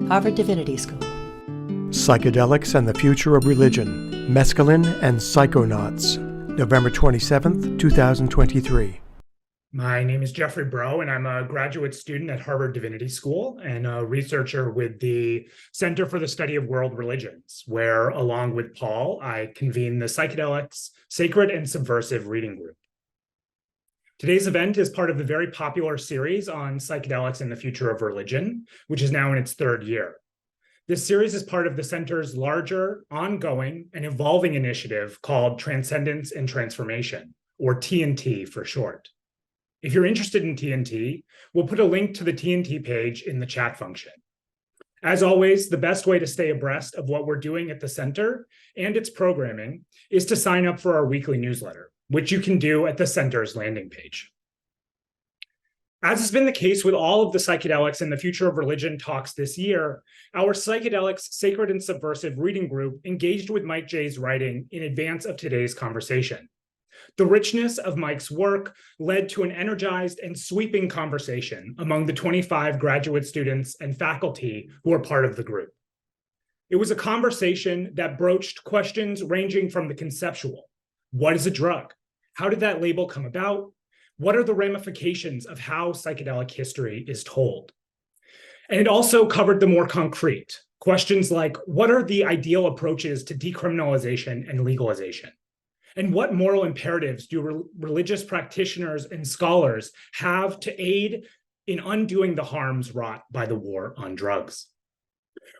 Harvard Divinity School. Psychedelics and the Future of Religion, Mescaline and Psychonauts, November 27th, 2023. My name is Jeffrey Breaux, and I'm a graduate student at Harvard Divinity School and a researcher with the Center for the Study of World Religions, where, along with Paul, I convene the Psychedelics Sacred and Subversive Reading Group. Today's event is part of the very popular series on psychedelics and the future of religion, which is now in its third year. This series is part of the center's larger, ongoing, and evolving initiative called Transcendence and Transformation, or TNT for short. If you're interested in TNT, we'll put a link to the TNT page in the chat function. As always, the best way to stay abreast of what we're doing at the center and its programming is to sign up for our weekly newsletter, which you can do at the center's landing page. As has been the case with all of the Psychedelics and the Future of Religion talks this year, our Psychedelics Sacred and Subversive Reading Group engaged with Mike Jay's writing in advance of today's conversation. The richness of Mike's work led to an energized and sweeping conversation among the 25 graduate students and faculty who are part of the group. It was a conversation that broached questions ranging from the conceptual: what is a drug? How did that label come about? What are the ramifications of how psychedelic history is told? And it also covered the more concrete questions like, what are the ideal approaches to decriminalization and legalization? And what moral imperatives do religious practitioners and scholars have to aid in undoing the harms wrought by the war on drugs?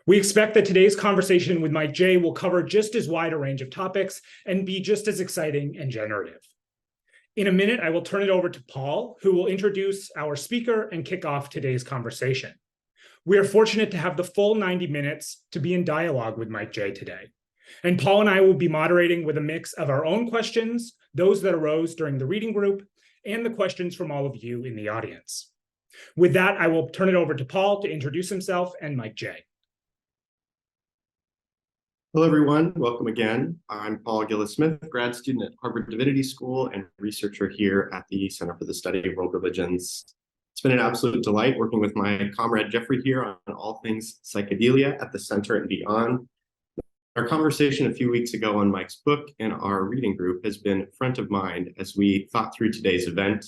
We expect that today's conversation with Mike Jay will cover just as wide a range of topics and be just as exciting and generative. In a minute, I will turn it over to Paul, who will introduce our speaker and kick off today's conversation. We are fortunate to have the full 90 minutes to be in dialogue with Mike Jay today. And Paul and I will be moderating with a mix of our own questions, those that arose during the reading group, and the questions from all of you in the audience. With that, I will turn it over to Paul to introduce himself and Mike Jay. Hello, everyone. Welcome again. I'm Paul Gillis-Smith, grad student at Harvard Divinity School and researcher here at the Center for the Study of World Religions. It's been an absolute delight working with my comrade Jeffrey here on all things psychedelia at the center and beyond. Our conversation a few weeks ago on Mike's book and our reading group has been front of mind as we thought through today's event.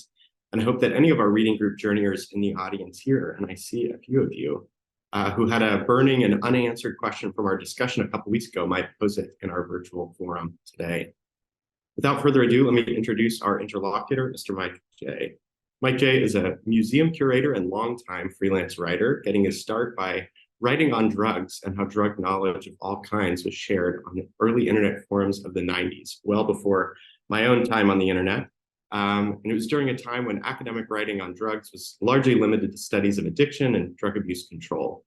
And I hope that any of our reading group journeyers in the audience here, and I see a few of you, who had a burning and unanswered question from our discussion a couple weeks ago might pose it in our virtual forum today. Without further ado, let me introduce our interlocutor, Mr. Mike Jay. Mike Jay is a museum curator and longtime freelance writer, getting his start by writing on drugs and how drug knowledge of all kinds was shared on the early internet forums of the 90s, well before my own time on the internet. And it was during a time when academic writing on drugs was largely limited to studies of addiction and drug abuse control.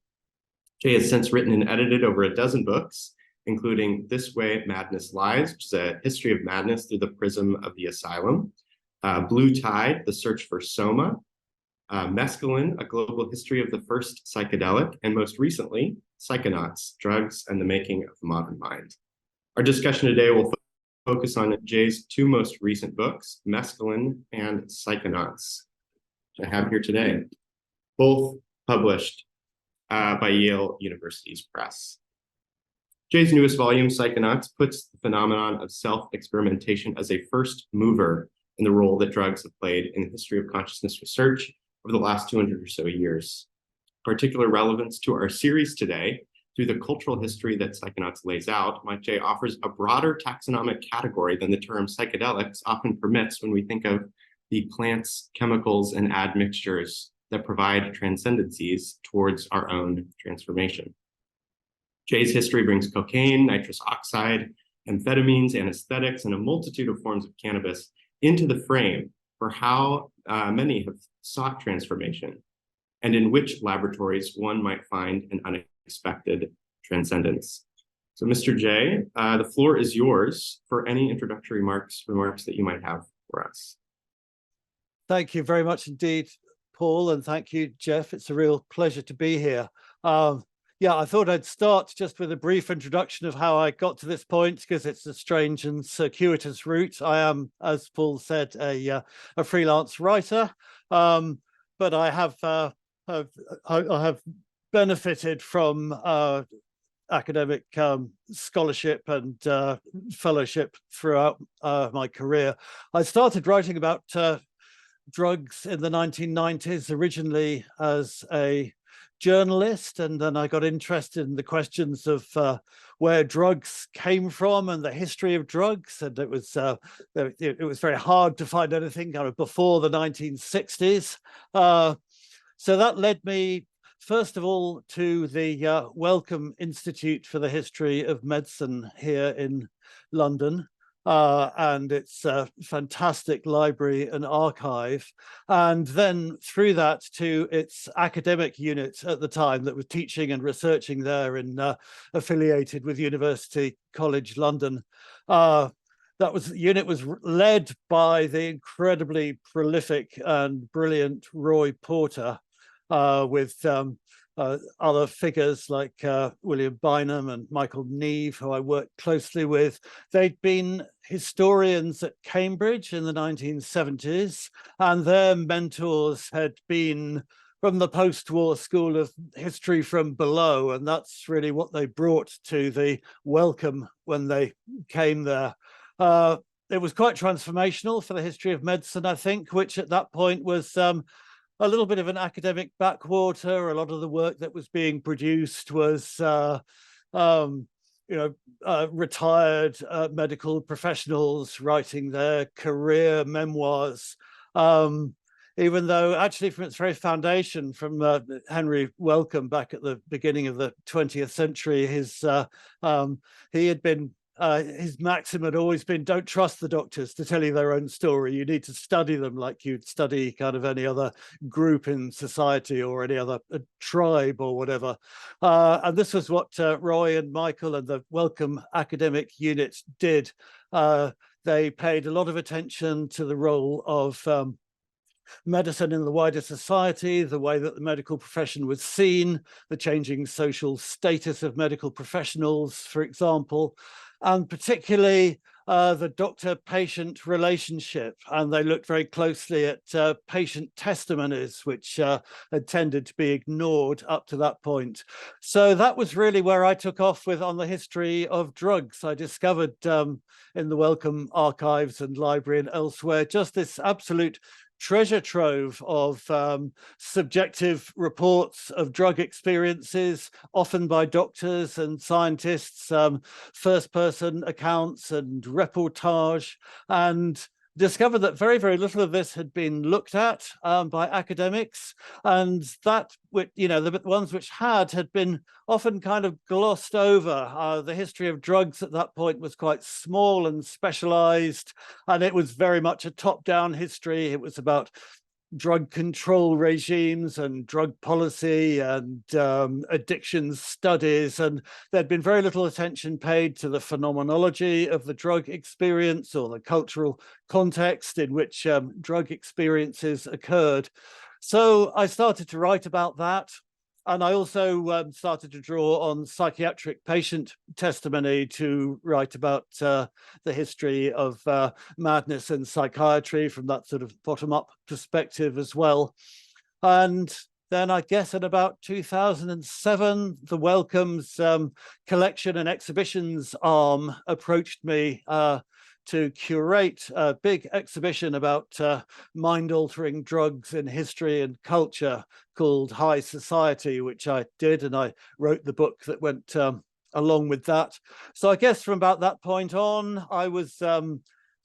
Jay has since written and edited over a dozen books, including This Way Madness Lies, which is a history of madness through the prism of the asylum, Blue Tide, The Search for Soma, Mescaline, A Global History of the First Psychedelic, and most recently, Psychonauts, Drugs and the Making of the Modern Mind. Our discussion today will focus on Jay's two most recent books, Mescaline and Psychonauts, which I have here today, both published by Yale University's Press. Jay's newest volume, Psychonauts, puts the phenomenon of self-experimentation as a first mover in the role that drugs have played in the history of consciousness research over the last 200 or so years. Particular relevance to our series today, through the cultural history that Psychonauts lays out, Mike Jay offers a broader taxonomic category than the term psychedelics often permits when we think of the plants, chemicals, and admixtures that provide transcendencies towards our own transformation. Jay's history brings cocaine, nitrous oxide, amphetamines, anesthetics, and a multitude of forms of cannabis into the frame for how many have sought transformation, and in which laboratories one might find an unexpected transcendence. So Mr. Jay, the floor is yours for any introductory remarks that you might have for us. Thank you very much indeed, Paul, and thank you, Jeff. It's a real pleasure to be here. Yeah, I thought I'd start just with a brief introduction of how I got to this point, because it's a strange and circuitous route. I am, as Paul said, a freelance writer, but I have benefited from academic scholarship and fellowship throughout my career. I started writing about drugs in the 1990s, originally as a journalist, and then I got interested in the questions of where drugs came from and the history of drugs, and it was very hard to find anything kind of before the 1960s. So that led me, first of all, to the Wellcome Institute for the History of Medicine here in London. And its fantastic library and archive, and then through that to its academic unit at the time that was teaching and researching there, and affiliated with University College London. That unit was led by the incredibly prolific and brilliant Roy Porter, with other figures like William Bynum and Michael Neve, who I worked closely with. They'd been historians at Cambridge in the 1970s, and their mentors had been from the post-war School of History from below, and that's really what they brought to the Wellcome when they came there. It was quite transformational for the history of medicine, I think, which at that point was a little bit of an academic backwater. A lot of the work that was being produced was, retired medical professionals writing their career memoirs. Even though actually from its very foundation, from Henry Wellcome back at the beginning of the 20th century, he had been, his maxim had always been, don't trust the doctors to tell you their own story. You need to study them like you'd study kind of any other group in society or any other tribe or whatever. And this was what Roy and Michael and the Wellcome academic unit did. They paid a lot of attention to the role of medicine in the wider society, the way that the medical profession was seen, the changing social status of medical professionals, for example, and particularly the doctor-patient relationship. And they looked very closely at patient testimonies, which had tended to be ignored up to that point. So that was really where I took off with on the history of drugs. I discovered in the Wellcome archives and library and elsewhere just this absolute treasure trove of subjective reports of drug experiences, often by doctors and scientists, first-person accounts and reportage, and discovered that very, very little of this had been looked at by academics, and that, the ones which had been often kind of glossed over. The history of drugs at that point was quite small and specialized, and it was very much a top-down history. It was about drug control regimes and drug policy and addiction studies, and there'd been very little attention paid to the phenomenology of the drug experience or the cultural context in which drug experiences occurred. So I started to write about that, and I also started to draw on psychiatric patient testimony to write about the history of madness and psychiatry from that sort of bottom-up perspective as well. And then I guess in about 2007, the Wellcome's collection and exhibitions arm approached me to curate a big exhibition about mind-altering drugs in history and culture called High Society, which I did, and I wrote the book that went along with that. So I guess from about that point on, I was sort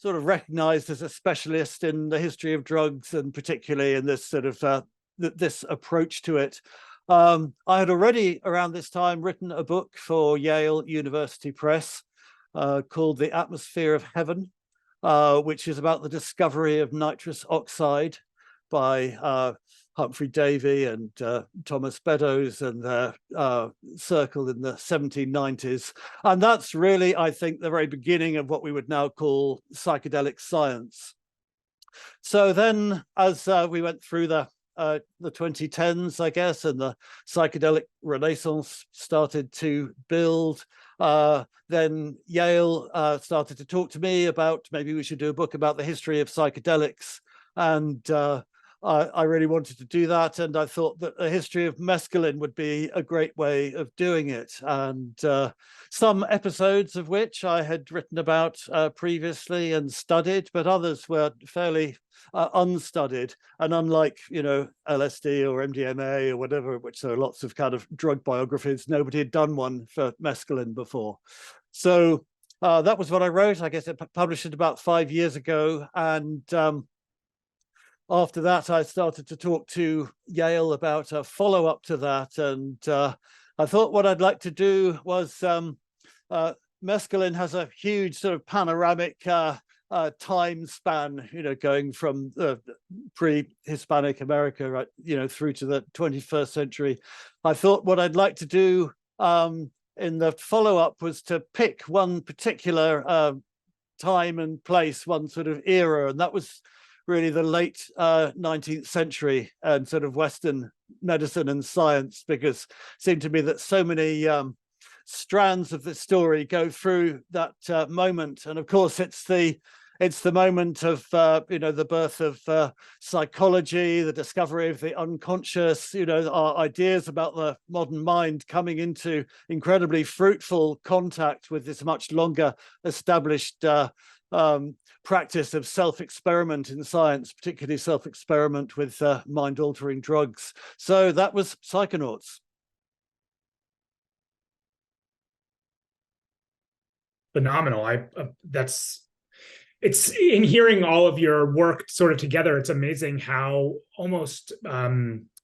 of recognized as a specialist in the history of drugs, and particularly in this sort of this approach to it. I had already around this time written a book for Yale University Press called The Atmosphere of Heaven, which is about the discovery of nitrous oxide by Humphrey Davy and Thomas Beddoes and their circle in the 1790s. And that's really, I think, the very beginning of what we would now call psychedelic science. So then as we went through the 2010s, I guess, and the psychedelic renaissance started to build, then Yale started to talk to me about maybe we should do a book about the history of psychedelics. And I really wanted to do that, and I thought that a history of mescaline would be a great way of doing it. And some episodes of which I had written about previously and studied, but others were fairly unstudied. And unlike, LSD or MDMA or whatever, which there are lots of kind of drug biographies, nobody had done one for mescaline before. So that was what I wrote. I guess it published it about 5 years ago. And after that, I started to talk to Yale about a follow-up to that. And I thought what I'd like to do was, mescaline has a huge sort of panoramic time span, going from pre-Hispanic America, right, through to the 21st century. I thought what I'd like to do in the follow-up was to pick one particular time and place, one sort of era, and that was really the late 19th century and sort of Western medicine and science, because it seemed to me that so many strands of the story go through that moment. And of course, it's the moment of the birth of psychology, the discovery of the unconscious, our ideas about the modern mind coming into incredibly fruitful contact with this much longer established practice of self-experiment in science, particularly self-experiment with mind-altering drugs. So that was Psychonauts. Phenomenal. It's in hearing all of your work sort of together, it's amazing how almost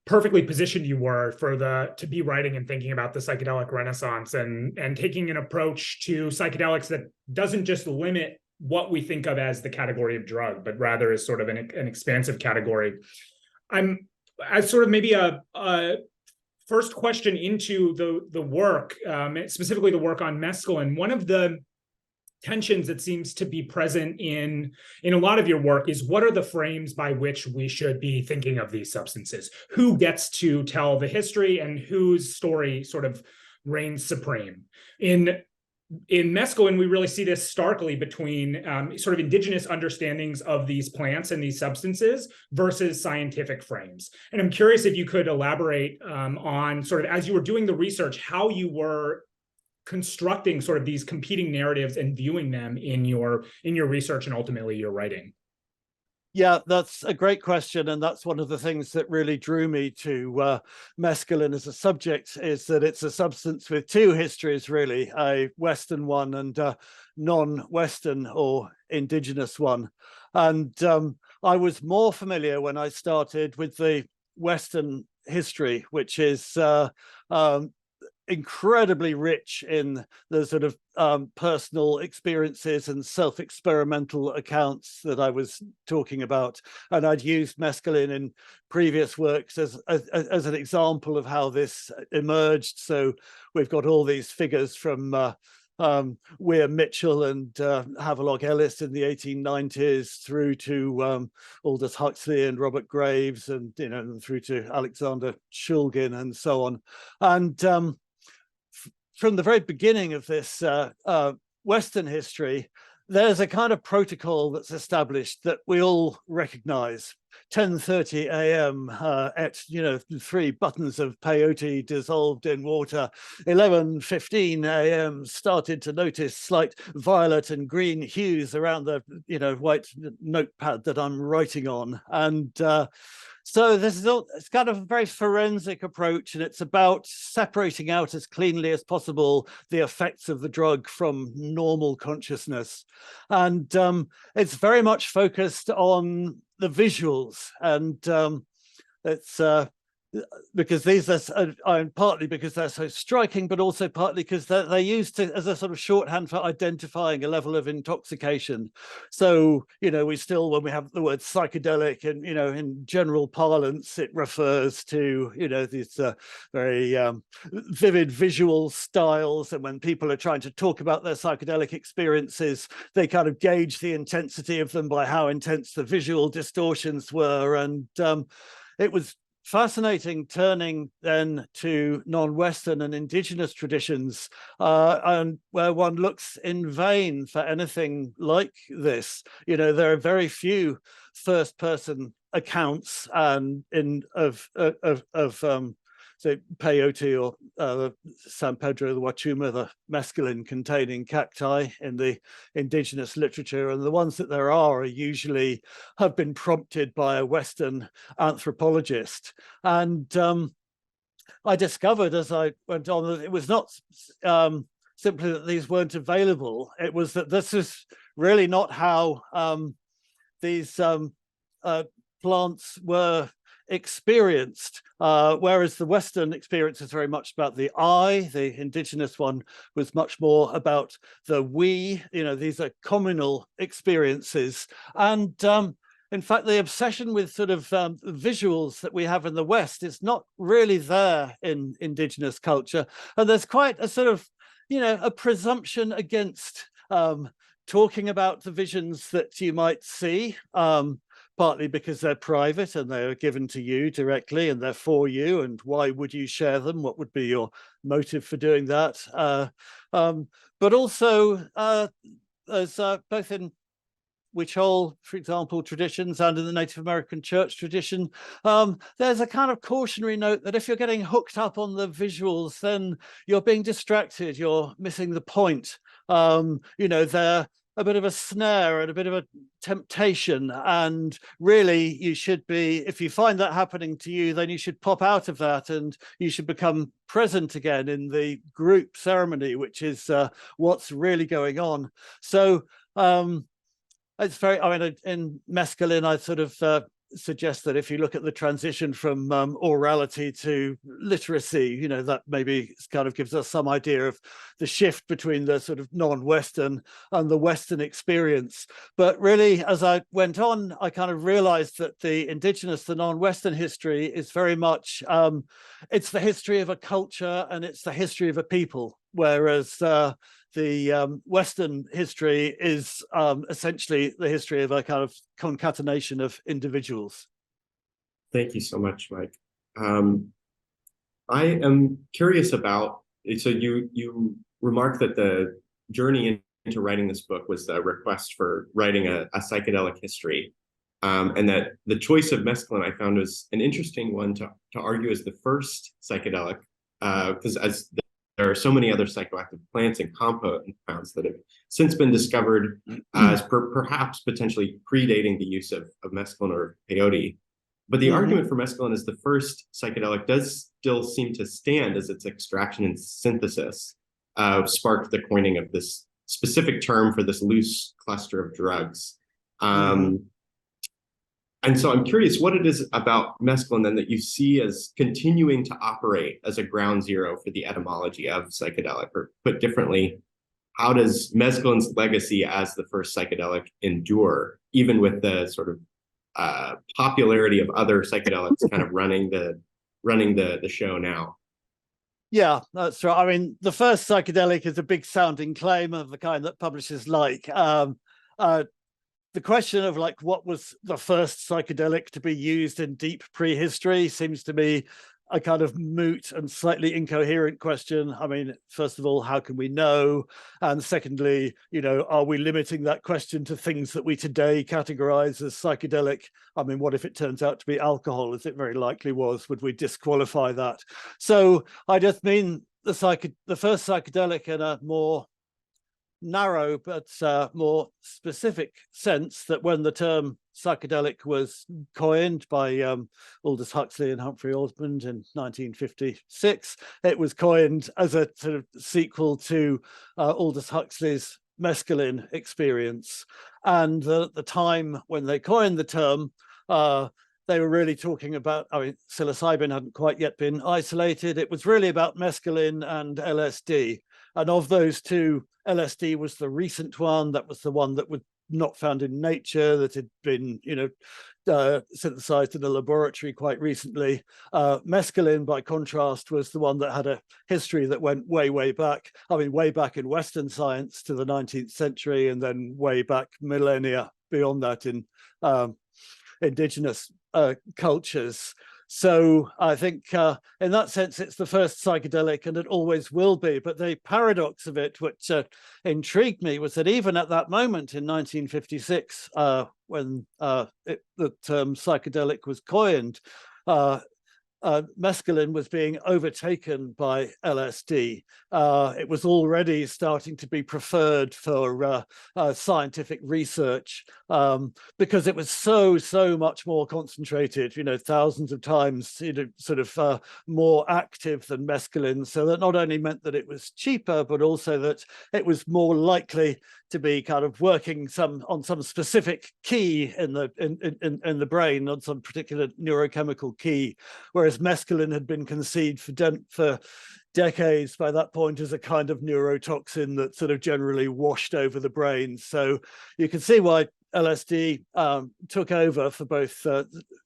perfectly positioned you were to be writing and thinking about the psychedelic renaissance and taking an approach to psychedelics that doesn't just limit what we think of as the category of drug, but rather is sort of an expansive category. As sort of maybe a first question into the work, specifically the work on mescaline, one of the tensions that seems to be present in a lot of your work is, what are the frames by which we should be thinking of these substances? Who gets to tell the history and whose story sort of reigns supreme? In mescaline, we really see this starkly between sort of indigenous understandings of these plants and these substances versus scientific frames. And I'm curious if you could elaborate on sort of, as you were doing the research, how you were constructing sort of these competing narratives and viewing them in your research and ultimately your writing. Yeah, that's a great question. And that's one of the things that really drew me to mescaline as a subject, is that it's a substance with two histories, really, a Western one and a non-Western or indigenous one. And I was more familiar when I started with the Western history, which is incredibly rich in the sort of personal experiences and self-experimental accounts that I was talking about. And I'd used mescaline in previous works as an example of how this emerged. So we've got all these figures from Weir Mitchell and Havelock Ellis in the 1890s through to Aldous Huxley and Robert Graves, and through to Alexander Shulgin and so on. And from the very beginning of this Western history, there's a kind of protocol that's established that we all recognize. 10:30 a.m. at 3 buttons of peyote dissolved in water. 11:15 a.m. started to notice slight violet and green hues around the white notepad that I'm writing on. And so this is it's kind of a very forensic approach, and it's about separating out as cleanly as possible the effects of the drug from normal consciousness. And it's very much focused on the visuals, and it's because these are partly because they're so striking, but also partly because they're used as a sort of shorthand for identifying a level of intoxication. So we still, when we have the word psychedelic, and in general parlance, it refers to these very vivid visual styles, and when people are trying to talk about their psychedelic experiences, they kind of gauge the intensity of them by how intense the visual distortions were. And it was fascinating turning then to non-Western and indigenous traditions, and where one looks in vain for anything like this. There are very few first-person accounts and so peyote or San Pedro de Huachuma, the mescaline containing cacti in the indigenous literature, and the ones that there are usually have been prompted by a Western anthropologist. And I discovered as I went on that it was not simply that these weren't available, it was that this is really not how these plants were experienced, whereas the Western experience is very much about the I. The indigenous one was much more about the we. These are communal experiences. And in fact, the obsession with sort of visuals that we have in the West is not really there in indigenous culture. And there's quite a sort of, a presumption against talking about the visions that you might see, partly because they're private and they're given to you directly and they're for you. And why would you share them? What would be your motive for doing that? But also, there's both in Huichol, for example, traditions and in the Native American church tradition, there's a kind of cautionary note that if you're getting hooked up on the visuals, then you're being distracted, you're missing the point. They're a bit of a snare and a bit of a temptation. And really, you should be, if you find that happening to you, then you should pop out of that and you should become present again in the group ceremony, which is what's really going on. So it's very, in Mescaline, I sort of suggest that if you look at the transition from orality to literacy, that maybe kind of gives us some idea of the shift between the sort of non-Western and the Western experience. But really, as I went on, I kind of realized that the indigenous, the non-Western history is very much, it's the history of a culture and it's the history of a people, whereas the Western history is essentially the history of a kind of concatenation of individuals. Thank you so much, Mike. I am curious about, so you remarked that the journey into writing this book was the request for writing a psychedelic history, and that the choice of mescaline I found was an interesting one to argue as the first psychedelic, because as there are so many other psychoactive plants and compounds that have since been discovered as perhaps potentially predating the use of mescaline or peyote. But the argument for mescaline as the first psychedelic does still seem to stand, as its extraction and synthesis sparked the coining of this specific term for this loose cluster of drugs. And so I'm curious what it is about mescaline then that you see as continuing to operate as a ground zero for the etymology of psychedelic, or put differently, how does mescaline's legacy as the first psychedelic endure, even with the sort of popularity of other psychedelics kind of running the show now? Yeah, that's right. I mean, the first psychedelic is a big sounding claim of the kind that publishers like. The question of like what was the first psychedelic to be used in deep prehistory seems to me a kind of moot and slightly incoherent question. I mean, first of all, how can we know? And secondly, are we limiting that question to things that we today categorize as psychedelic? I mean, what if it turns out to be alcohol, as it very likely was? Would we disqualify that? So I just mean the first psychedelic in a more narrow but more specific sense, that when the term psychedelic was coined by Aldous Huxley and Humphrey Osmond in 1956, it was coined as a sort of sequel to Aldous Huxley's mescaline experience. And at the time when they coined the term, they were really talking about, I mean, psilocybin hadn't quite yet been isolated. It was really about mescaline and LSD. And of those two, LSD was the recent one. That was the one that was not found in nature, that had been, synthesized in a laboratory quite recently. Mescaline, by contrast, was the one that had a history that went way, way back. I mean, way back in Western science to the 19th century, and then way back millennia beyond that in indigenous cultures. So I think in that sense, it's the first psychedelic, and it always will be. But the paradox of it, which intrigued me, was that even at that moment in 1956, when the term psychedelic was coined, mescaline was being overtaken by LSD. It was already starting to be preferred for scientific research because it was so much more concentrated, thousands of times, sort of more active than mescaline. So that not only meant that it was cheaper, but also that it was more likely to be kind of working on some specific key in the brain, on some particular neurochemical key, whereas mescaline had been conceived for decades by that point as a kind of neurotoxin that sort of generally washed over the brain. So you can see why LSD took over for both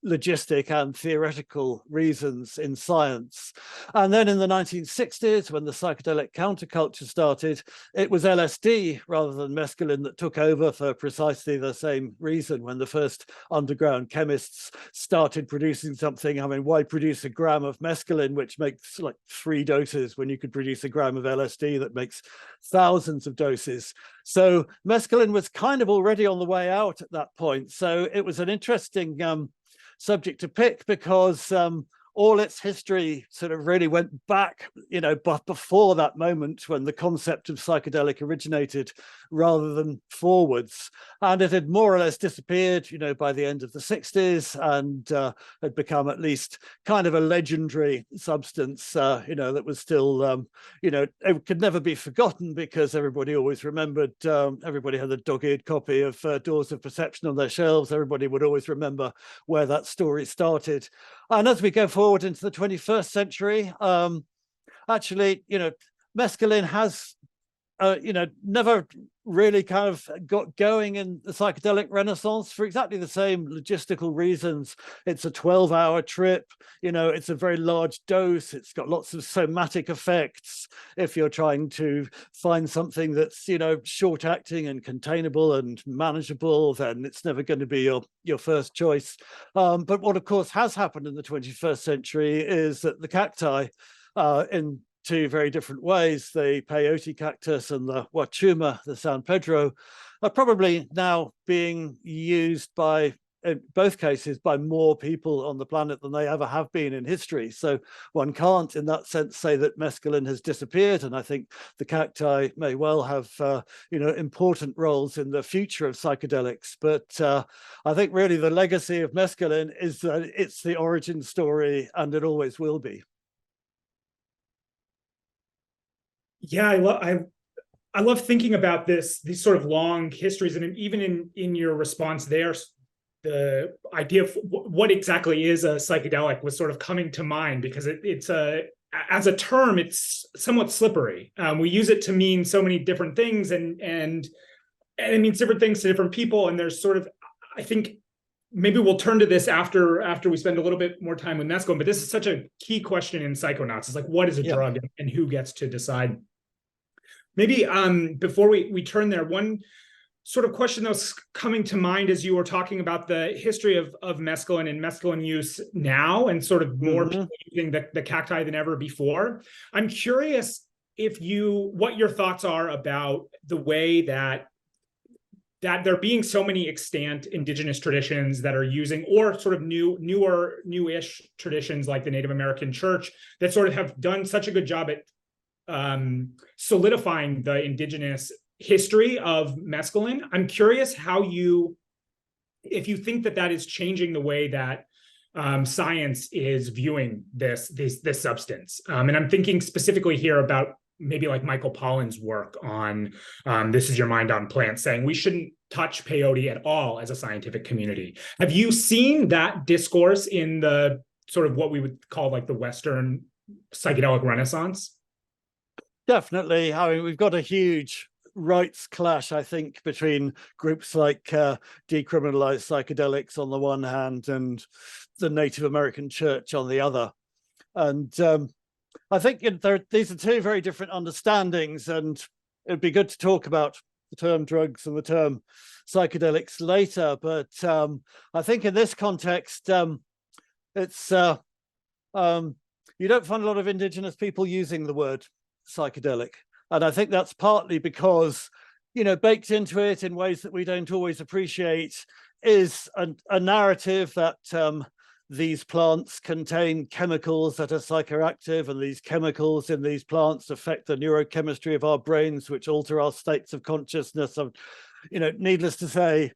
logistic and theoretical reasons in science. And then in the 1960s, when the psychedelic counterculture started, it was LSD rather than mescaline that took over for precisely the same reason. When the first underground chemists started producing something, I mean, why produce a gram of mescaline, which makes like 3 doses, when you could produce a gram of LSD that makes thousands of doses? So mescaline was kind of already on the way out at that point. So it was an interesting subject to pick because all its history sort of really went back, but before that moment when the concept of psychedelic originated rather than forwards. And it had more or less disappeared, by the end of the 60s, and had become at least kind of a legendary substance, that was still, it could never be forgotten because everybody always remembered, everybody had a dog-eared copy of Doors of Perception on their shelves. Everybody would always remember where that story started. And as we go forward into the 21st century, actually, mescaline has, never really kind of got going in the psychedelic renaissance for exactly the same logistical reasons. It's a 12-hour trip, it's a very large dose, it's got lots of somatic effects. If you're trying to find something that's, short acting and containable and manageable, then it's never going to be your first choice. But what of course has happened in the 21st century is that the cacti in 2 very different ways, the peyote cactus and the huachuma, the San Pedro, are probably now being used by, in both cases, by more people on the planet than they ever have been in history. So one can't, in that sense, say that mescaline has disappeared. And I think the cacti may well have, important roles in the future of psychedelics. But I think really the legacy of mescaline is that it's the origin story, and it always will be. Yeah, I love thinking about these sort of long histories, and even in your response there, the idea of what exactly is a psychedelic was sort of coming to mind, because it's as a term, it's somewhat slippery. We use it to mean so many different things, and it means different things to different people. And there's sort of, I think, maybe we'll turn to this after we spend a little bit more time with mescaline, but this is such a key question in Psychonauts. It's like, what is a drug, and who gets to decide? Maybe before we turn there, one sort of question that was coming to mind as you were talking about the history of mescaline and mescaline use now, and sort of more people using the cacti than ever before. I'm curious what your thoughts are about the way that there being so many extant indigenous traditions that are using, or sort of newish traditions like the Native American church that sort of have done such a good job at solidifying the indigenous history of mescaline. I'm curious if you think that is changing the way that science is viewing this substance. And I'm thinking specifically here about maybe like Michael Pollan's work on This Is Your Mind on Plants, saying we shouldn't touch peyote at all as a scientific community. Have you seen that discourse in the sort of what we would call like the Western psychedelic renaissance? Definitely. I mean, we've got a huge rights clash, I think, between groups like decriminalized psychedelics on the one hand and the Native American church on the other. And I think these are 2 very different understandings, and it'd be good to talk about the term drugs and the term psychedelics later. But I think in this context, it's you don't find a lot of indigenous people using the word psychedelic. And I think that's partly because, baked into it in ways that we don't always appreciate is a narrative that these plants contain chemicals that are psychoactive, and these chemicals in these plants affect the neurochemistry of our brains, which alter our states of consciousness. And, needless to say,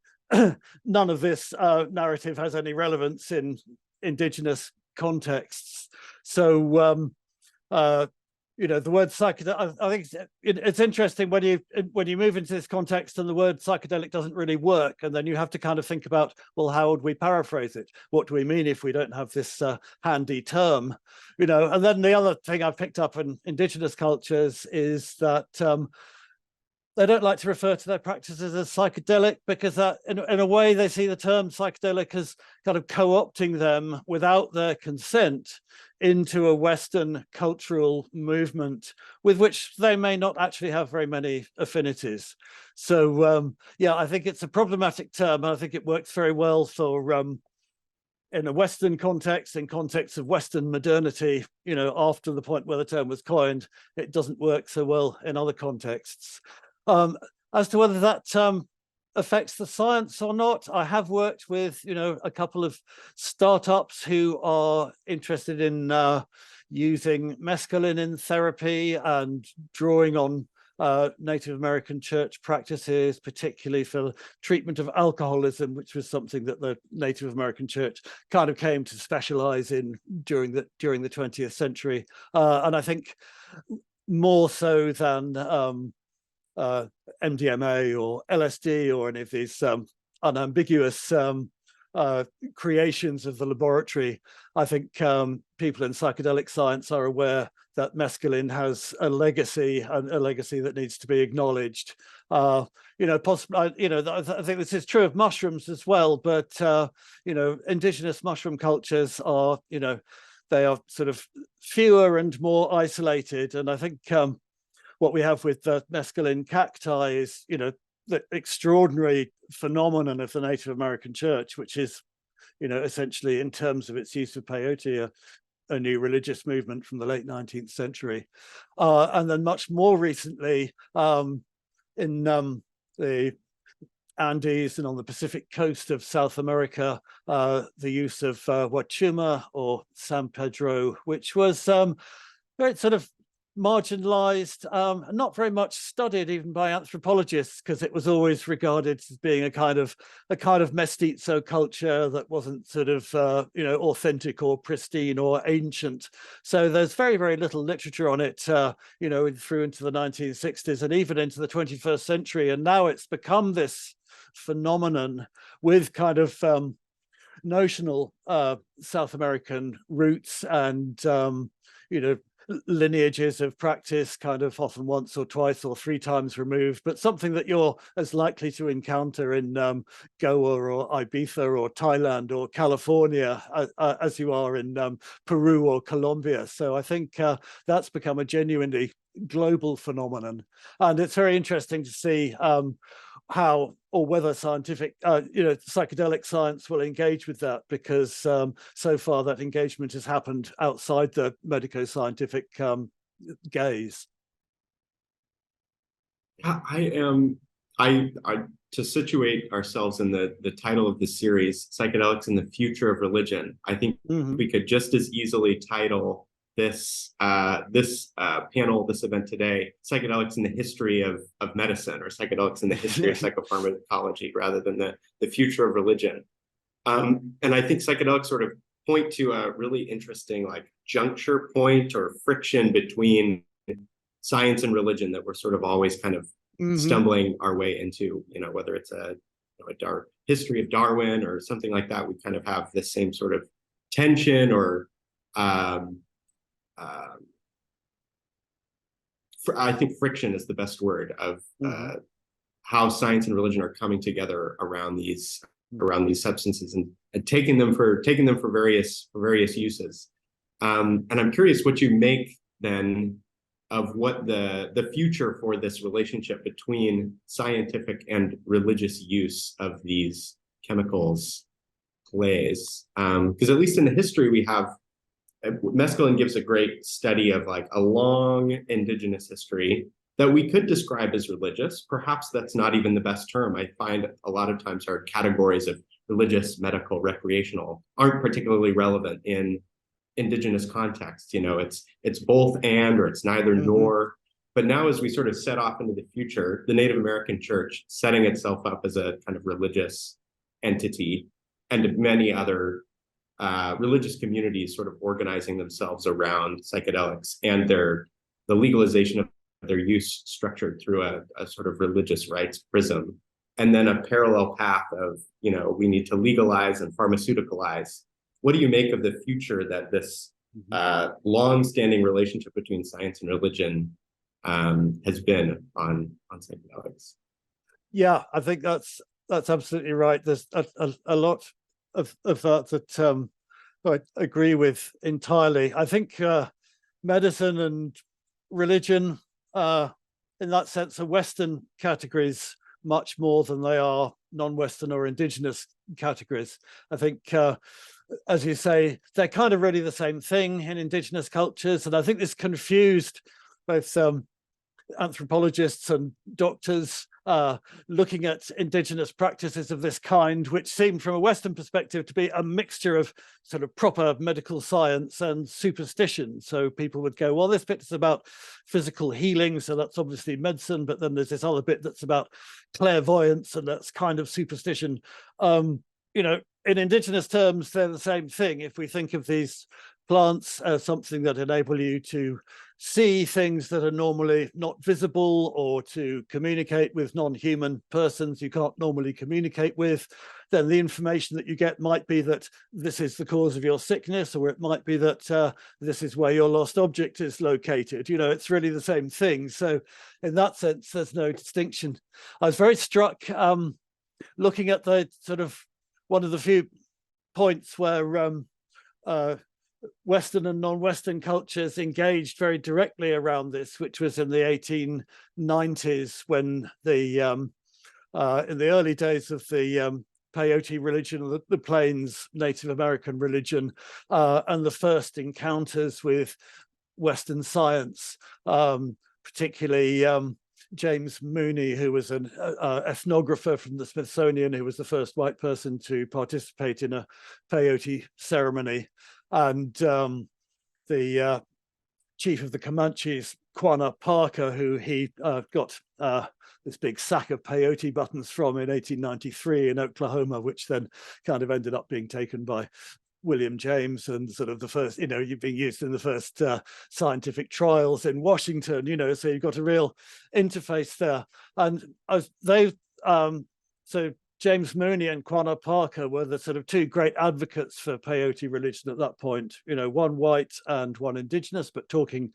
none of this narrative has any relevance in indigenous contexts. So, the word psychedelic, I think it's interesting when you move into this context and the word psychedelic doesn't really work, and then you have to kind of think about, well, how would we paraphrase it? What do we mean if we don't have this handy term? And then the other thing I've picked up in indigenous cultures is that they don't like to refer to their practices as psychedelic, because that, in a way, they see the term psychedelic as kind of co-opting them without their consent into a Western cultural movement with which they may not actually have very many affinities. So, I think it's a problematic term. And I think it works very well for in a Western context, in context of Western modernity, after the point where the term was coined. It doesn't work so well in other contexts. As to whether that affects the science or not, I have worked with, a couple of startups who are interested in using mescaline in therapy and drawing on Native American church practices, particularly for treatment of alcoholism, which was something that the Native American church kind of came to specialize in during the 20th century. And I think more so than MDMA or LSD or any of these unambiguous creations of the laboratory, I think people in psychedelic science are aware that mescaline has a legacy, and a legacy that needs to be acknowledged. Possibly, I think this is true of mushrooms as well, but indigenous mushroom cultures are, they are sort of fewer and more isolated, and I think what we have with the mescaline cacti is, the extraordinary phenomenon of the Native American church, which is, essentially in terms of its use of peyote, a new religious movement from the late 19th century. And then much more recently, in the Andes and on the Pacific coast of South America, the use of Wachuma or San Pedro, which was very sort of marginalized, not very much studied even by anthropologists, because it was always regarded as being a kind of mestizo culture that wasn't sort of authentic or pristine or ancient. So there's very, very little literature on it, through into the 1960s and even into the 21st century. And now it's become this phenomenon with kind of notional South American roots and lineages of practice, kind of often once or twice or three times removed, but something that you're as likely to encounter in Goa or Ibiza or Thailand or California as you are in Peru or Colombia. So I think that's become a genuinely global phenomenon, and it's very interesting to see how or whether scientific, psychedelic science will engage with that, because so far that engagement has happened outside the medico-scientific gaze. To situate ourselves in the title of the series, Psychedelics and the Future of Religion, I think we could just as easily title this panel, this event today, Psychedelics in the History of Medicine, or Psychedelics in the History of Psychopharmacology, rather than the Future of Religion. And I think psychedelics sort of point to a really interesting juncture point or friction between science and religion that we're sort of always kind of stumbling our way into, whether it's a dark history of Darwin or something like that. We kind of have this same sort of tension or I think friction is the best word of how science and religion are coming together around these substances and taking them for various uses. And I'm curious what you make then of what the future for this relationship between scientific and religious use of these chemicals plays. Because at least in the history we have, Mescaline gives a great study of like a long indigenous history that we could describe as religious. Perhaps that's not even the best term. I find a lot of times our categories of religious, medical, recreational aren't particularly relevant in indigenous contexts. You know, it's both and, or it's neither nor. But now as we sort of set off into the future, the Native American church setting itself up as a kind of religious entity, and many other religious communities sort of organizing themselves around psychedelics and the legalization of their use structured through a sort of religious rights prism. And then a parallel path of, you know, we need to legalize and pharmaceuticalize. What do you make of the future that this long-standing relationship between science and religion has been on psychedelics? Yeah, I think that's absolutely right. There's a lot of that I agree with entirely. I think medicine and religion, in that sense, are Western categories much more than they are non-Western or indigenous categories. I think, as you say, they're kind of really the same thing in indigenous cultures, and I think this confused both anthropologists and doctors looking at indigenous practices of this kind, which seemed from a Western perspective to be a mixture of sort of proper medical science and superstition. So people would go, well, this bit is about physical healing, so that's obviously medicine, but then there's this other bit that's about clairvoyance, and that's kind of superstition. You know, in indigenous terms, they're the same thing. If we think of these plants as something that enable you to see things that are normally not visible, or to communicate with non-human persons you can't normally communicate with, then the information that you get might be that this is the cause of your sickness, or it might be that this is where your lost object is located. You know, it's really the same thing. So in that sense, there's no distinction. I was very struck looking at the sort of one of the few points where Western and non-Western cultures engaged very directly around this, which was in the 1890s, when the in the early days of the peyote religion, the Plains Native American religion, and the first encounters with Western science, particularly James Mooney, who was an ethnographer from the Smithsonian, who was the first white person to participate in a peyote ceremony. And the chief of the Comanches, Quanah Parker, who he got this big sack of peyote buttons from in 1893 in Oklahoma, which then kind of ended up being taken by William James, and sort of the first, you know, being used in the first scientific trials in Washington, you know, so you've got a real interface there. And so James Mooney and Quanah Parker were the sort of two great advocates for peyote religion at that point, you know, one white and one indigenous, but talking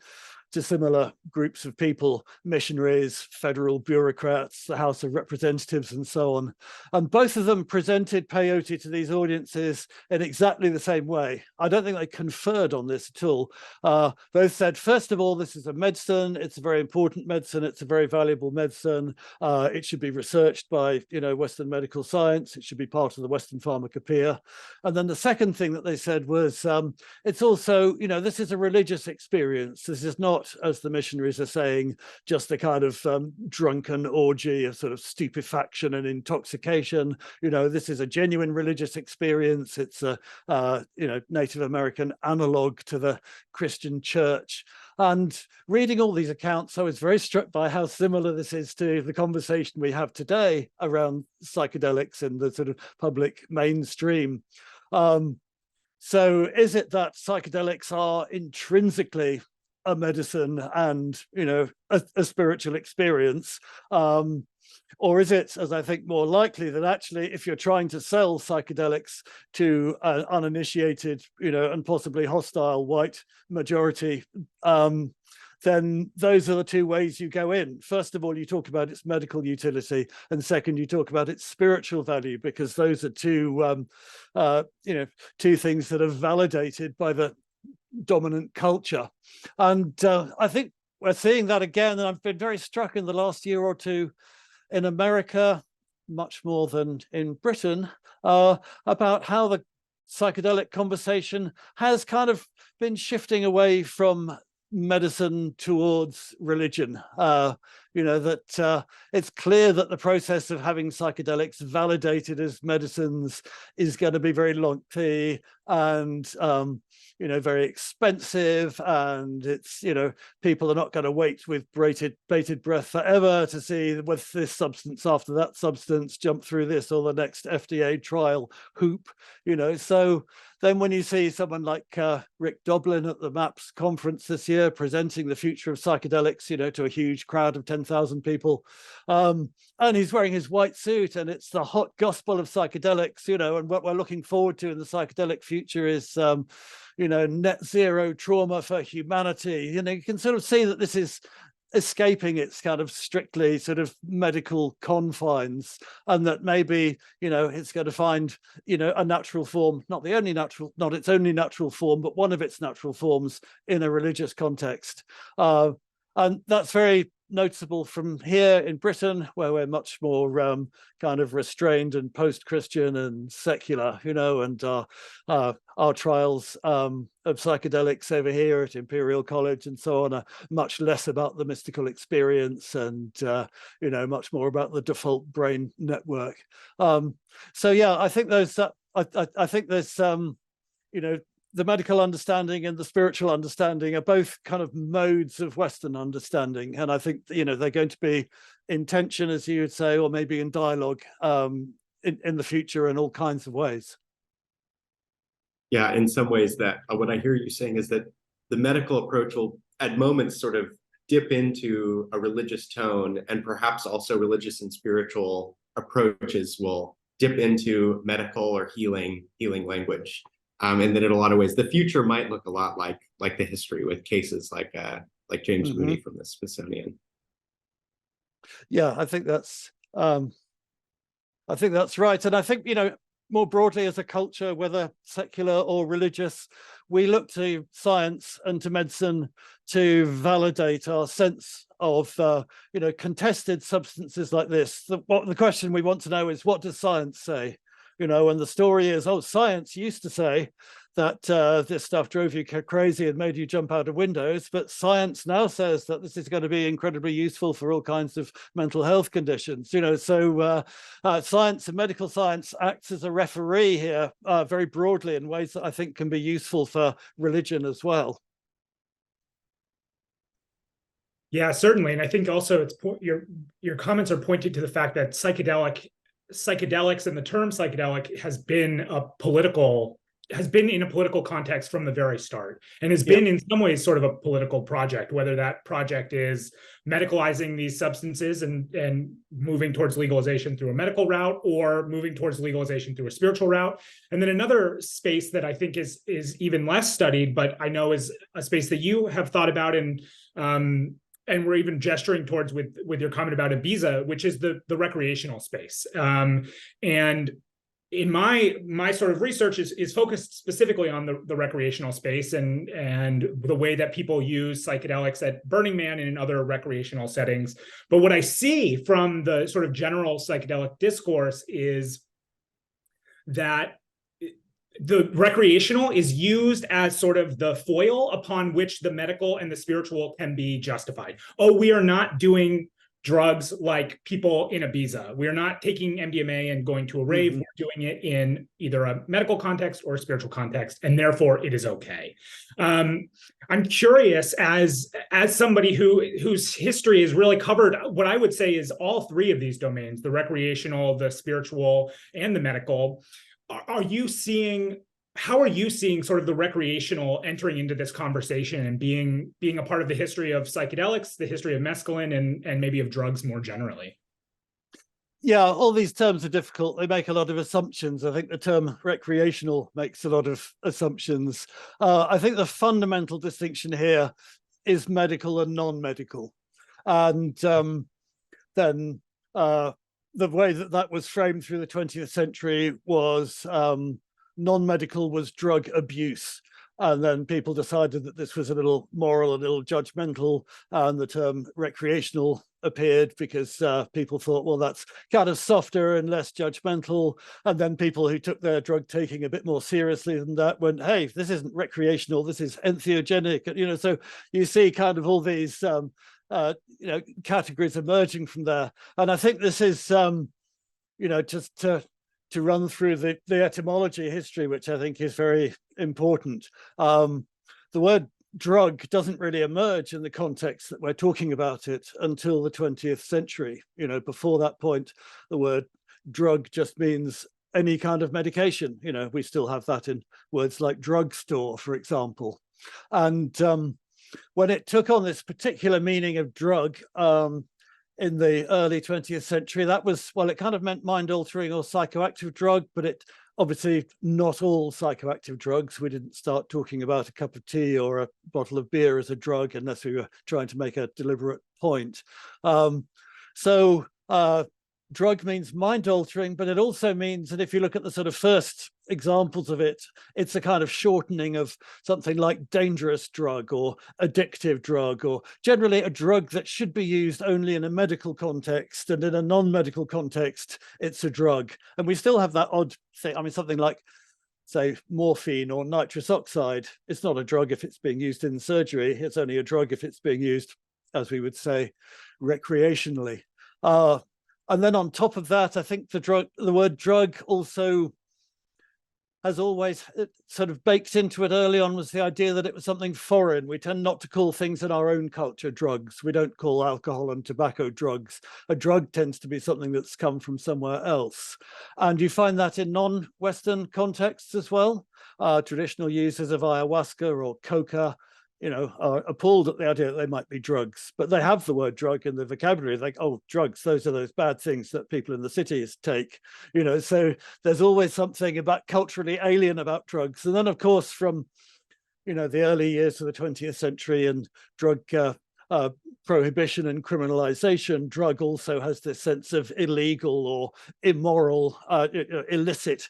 to similar groups of people, missionaries, federal bureaucrats, the House of Representatives, and so on. And both of them presented peyote to these audiences in exactly the same way. I don't think they conferred on this at all. Both said, first of all, this is a medicine. It's a very important medicine. It's a very valuable medicine. It should be researched by, you know, Western medical science. It should be part of the Western pharmacopoeia. And then the second thing that they said was, it's also, you know, this is a religious experience. This is not, as the missionaries are saying, just a kind of drunken orgy of sort of stupefaction and intoxication. You know, this is a genuine religious experience. It's a you know, Native American analog to the Christian church. And reading all these accounts, I was very struck by how similar this is to the conversation we have today around psychedelics in the sort of public mainstream. So is it that psychedelics are intrinsically a medicine and, you know, a spiritual experience, or is it, as I think, more likely that actually, if you're trying to sell psychedelics to an uninitiated, you know, and possibly hostile white majority, then those are the two ways you go in. First of all, you talk about its medical utility, and second, you talk about its spiritual value, because those are two, you know, two things that are validated by the dominant culture. And I think we're seeing that again, and I've been very struck in the last year or two in America, much more than in Britain, about how the psychedelic conversation has kind of been shifting away from medicine towards religion. That it's clear that the process of having psychedelics validated as medicines is going to be very lengthy and very expensive, and it's people are not going to wait with bated breath forever to see with this substance after that substance, jump through this or the next FDA trial hoop. So then when you see someone like Rick Doblin at the MAPS conference this year presenting the future of psychedelics, to a huge crowd of 10,000 people, and he's wearing his white suit, and it's the hot gospel of psychedelics, and what we're looking forward to in the psychedelic future is, net zero trauma for humanity. You can sort of see that this is escaping its kind of strictly sort of medical confines, and that maybe it's going to find a natural form, not its only natural form, but one of its natural forms in a religious context, and that's very noticeable from here in Britain, where we're much more kind of restrained and post-Christian and secular, and our trials of psychedelics over here at Imperial College and so on are much less about the mystical experience and much more about the default brain network. So yeah, I think those I think there's the medical understanding and the spiritual understanding are both kind of modes of Western understanding. And I think, they're going to be in tension, as you would say, or maybe in dialogue in the future in all kinds of ways. Yeah, in some ways that what I hear you saying is that the medical approach will at moments sort of dip into a religious tone, and perhaps also religious and spiritual approaches will dip into medical or healing language. And that in a lot of ways, the future might look a lot like the history, with cases like James Mooney from the Smithsonian. Yeah, I think that's right. And I think, more broadly as a culture, whether secular or religious, we look to science and to medicine to validate our sense of, contested substances like this. The question we want to know is, what does science say? And the story is, science used to say that this stuff drove you crazy and made you jump out of windows, but science now says that this is going to be incredibly useful for all kinds of mental health conditions. So science and medical science acts as a referee here very broadly in ways that I think can be useful for religion as well. Yeah, certainly. And I think also your comments are pointing to the fact that psychedelics and the term psychedelic has been in a political context from the very start, and has been in some ways sort of a political project, whether that project is medicalizing these substances and moving towards legalization through a medical route, or moving towards legalization through a spiritual route. And then another space that I think is even less studied, but I know is a space that you have thought about and we're even gesturing towards with your comment about Ibiza, which is the recreational space. And in my sort of research is focused specifically on the recreational space and the way that people use psychedelics at Burning Man and in other recreational settings. But what I see from the sort of general psychedelic discourse is that the recreational is used as sort of the foil upon which the medical and the spiritual can be justified. We are not doing drugs like people in Ibiza. We are not taking MDMA and going to a rave. We're doing it in either a medical context or a spiritual context, and therefore it is okay. I'm curious, as somebody whose history has really covered what I would say is all three of these domains, the recreational, the spiritual, and the medical. How are you seeing sort of the recreational entering into this conversation and being a part of the history of psychedelics, the history of mescaline, and maybe of drugs more generally? Yeah, all these terms are difficult. They make a lot of assumptions. I think the term recreational makes a lot of assumptions. I think the fundamental distinction here is medical and non-medical. And then the way that was framed through the 20th century was non-medical was drug abuse. And then people decided that this was a little moral, a little judgmental, and the term recreational appeared because people thought, well, that's kind of softer and less judgmental. And then people who took their drug taking a bit more seriously than that went, hey, this isn't recreational, this is entheogenic. You know, so you see kind of all these categories emerging from there. And I think this is, just to run through the etymology history, which I think is very important. The word drug doesn't really emerge in the context that we're talking about it until the 20th century. You know, before that point, the word drug just means any kind of medication. You know, we still have that in words like drugstore, for example. And when it took on this particular meaning of drug, in the early 20th century, that was, well, it kind of meant mind-altering or psychoactive drug, but it obviously not all psychoactive drugs. We didn't start talking about a cup of tea or a bottle of beer as a drug unless we were trying to make a deliberate point. Drug means mind-altering, but it also means, and if you look at the sort of first examples of it, it's a kind of shortening of something like dangerous drug or addictive drug, or generally a drug that should be used only in a medical context, and in a non-medical context, it's a drug. And we still have that odd thing. I mean, something like, say, morphine or nitrous oxide. It's not a drug if it's being used in surgery. It's only a drug if it's being used, as we would say, recreationally. And then on top of that, I think the word drug also has always sort of baked into it early on was the idea that it was something foreign. We tend not to call things in our own culture drugs. We don't call alcohol and tobacco drugs. A drug tends to be something that's come from somewhere else. And you find that in non-Western contexts as well. Traditional users of ayahuasca or coca, are appalled at the idea that they might be drugs, but they have the word drug in the vocabulary. Like, oh, drugs, those are those bad things that people in the cities take, so there's always something about culturally alien about drugs. And then, of course, from, the early years of the 20th century and drug prohibition and criminalization, drug also has this sense of illegal or immoral, illicit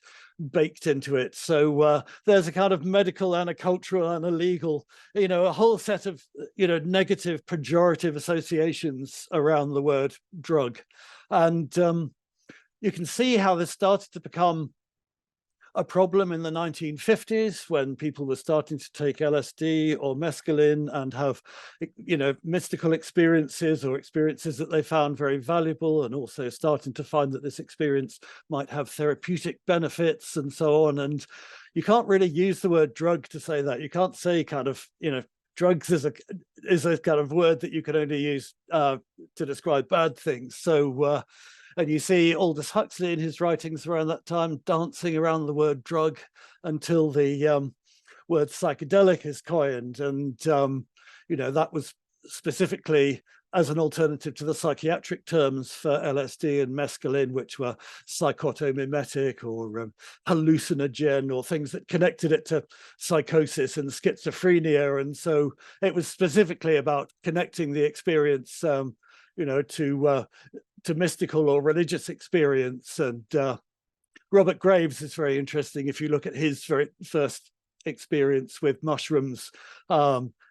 baked into it. So there's a kind of medical and a cultural and a legal, a whole set of, negative pejorative associations around the word drug. And you can see how this started to become a problem in the 1950s when people were starting to take LSD or mescaline and have, mystical experiences or experiences that they found very valuable, and also starting to find that this experience might have therapeutic benefits and so on. And you can't really use the word drug to say that. You can't say kind of, drugs is a kind of word that you can only use to describe bad things. So and you see Aldous Huxley in his writings around that time dancing around the word drug until the word psychedelic is coined. And, that was specifically as an alternative to the psychiatric terms for LSD and mescaline, which were psychotomimetic or hallucinogen, or things that connected it to psychosis and schizophrenia. And so it was specifically about connecting the experience, to mystical or religious experience. And Robert Graves is very interesting. If you look at his very first experience with mushrooms,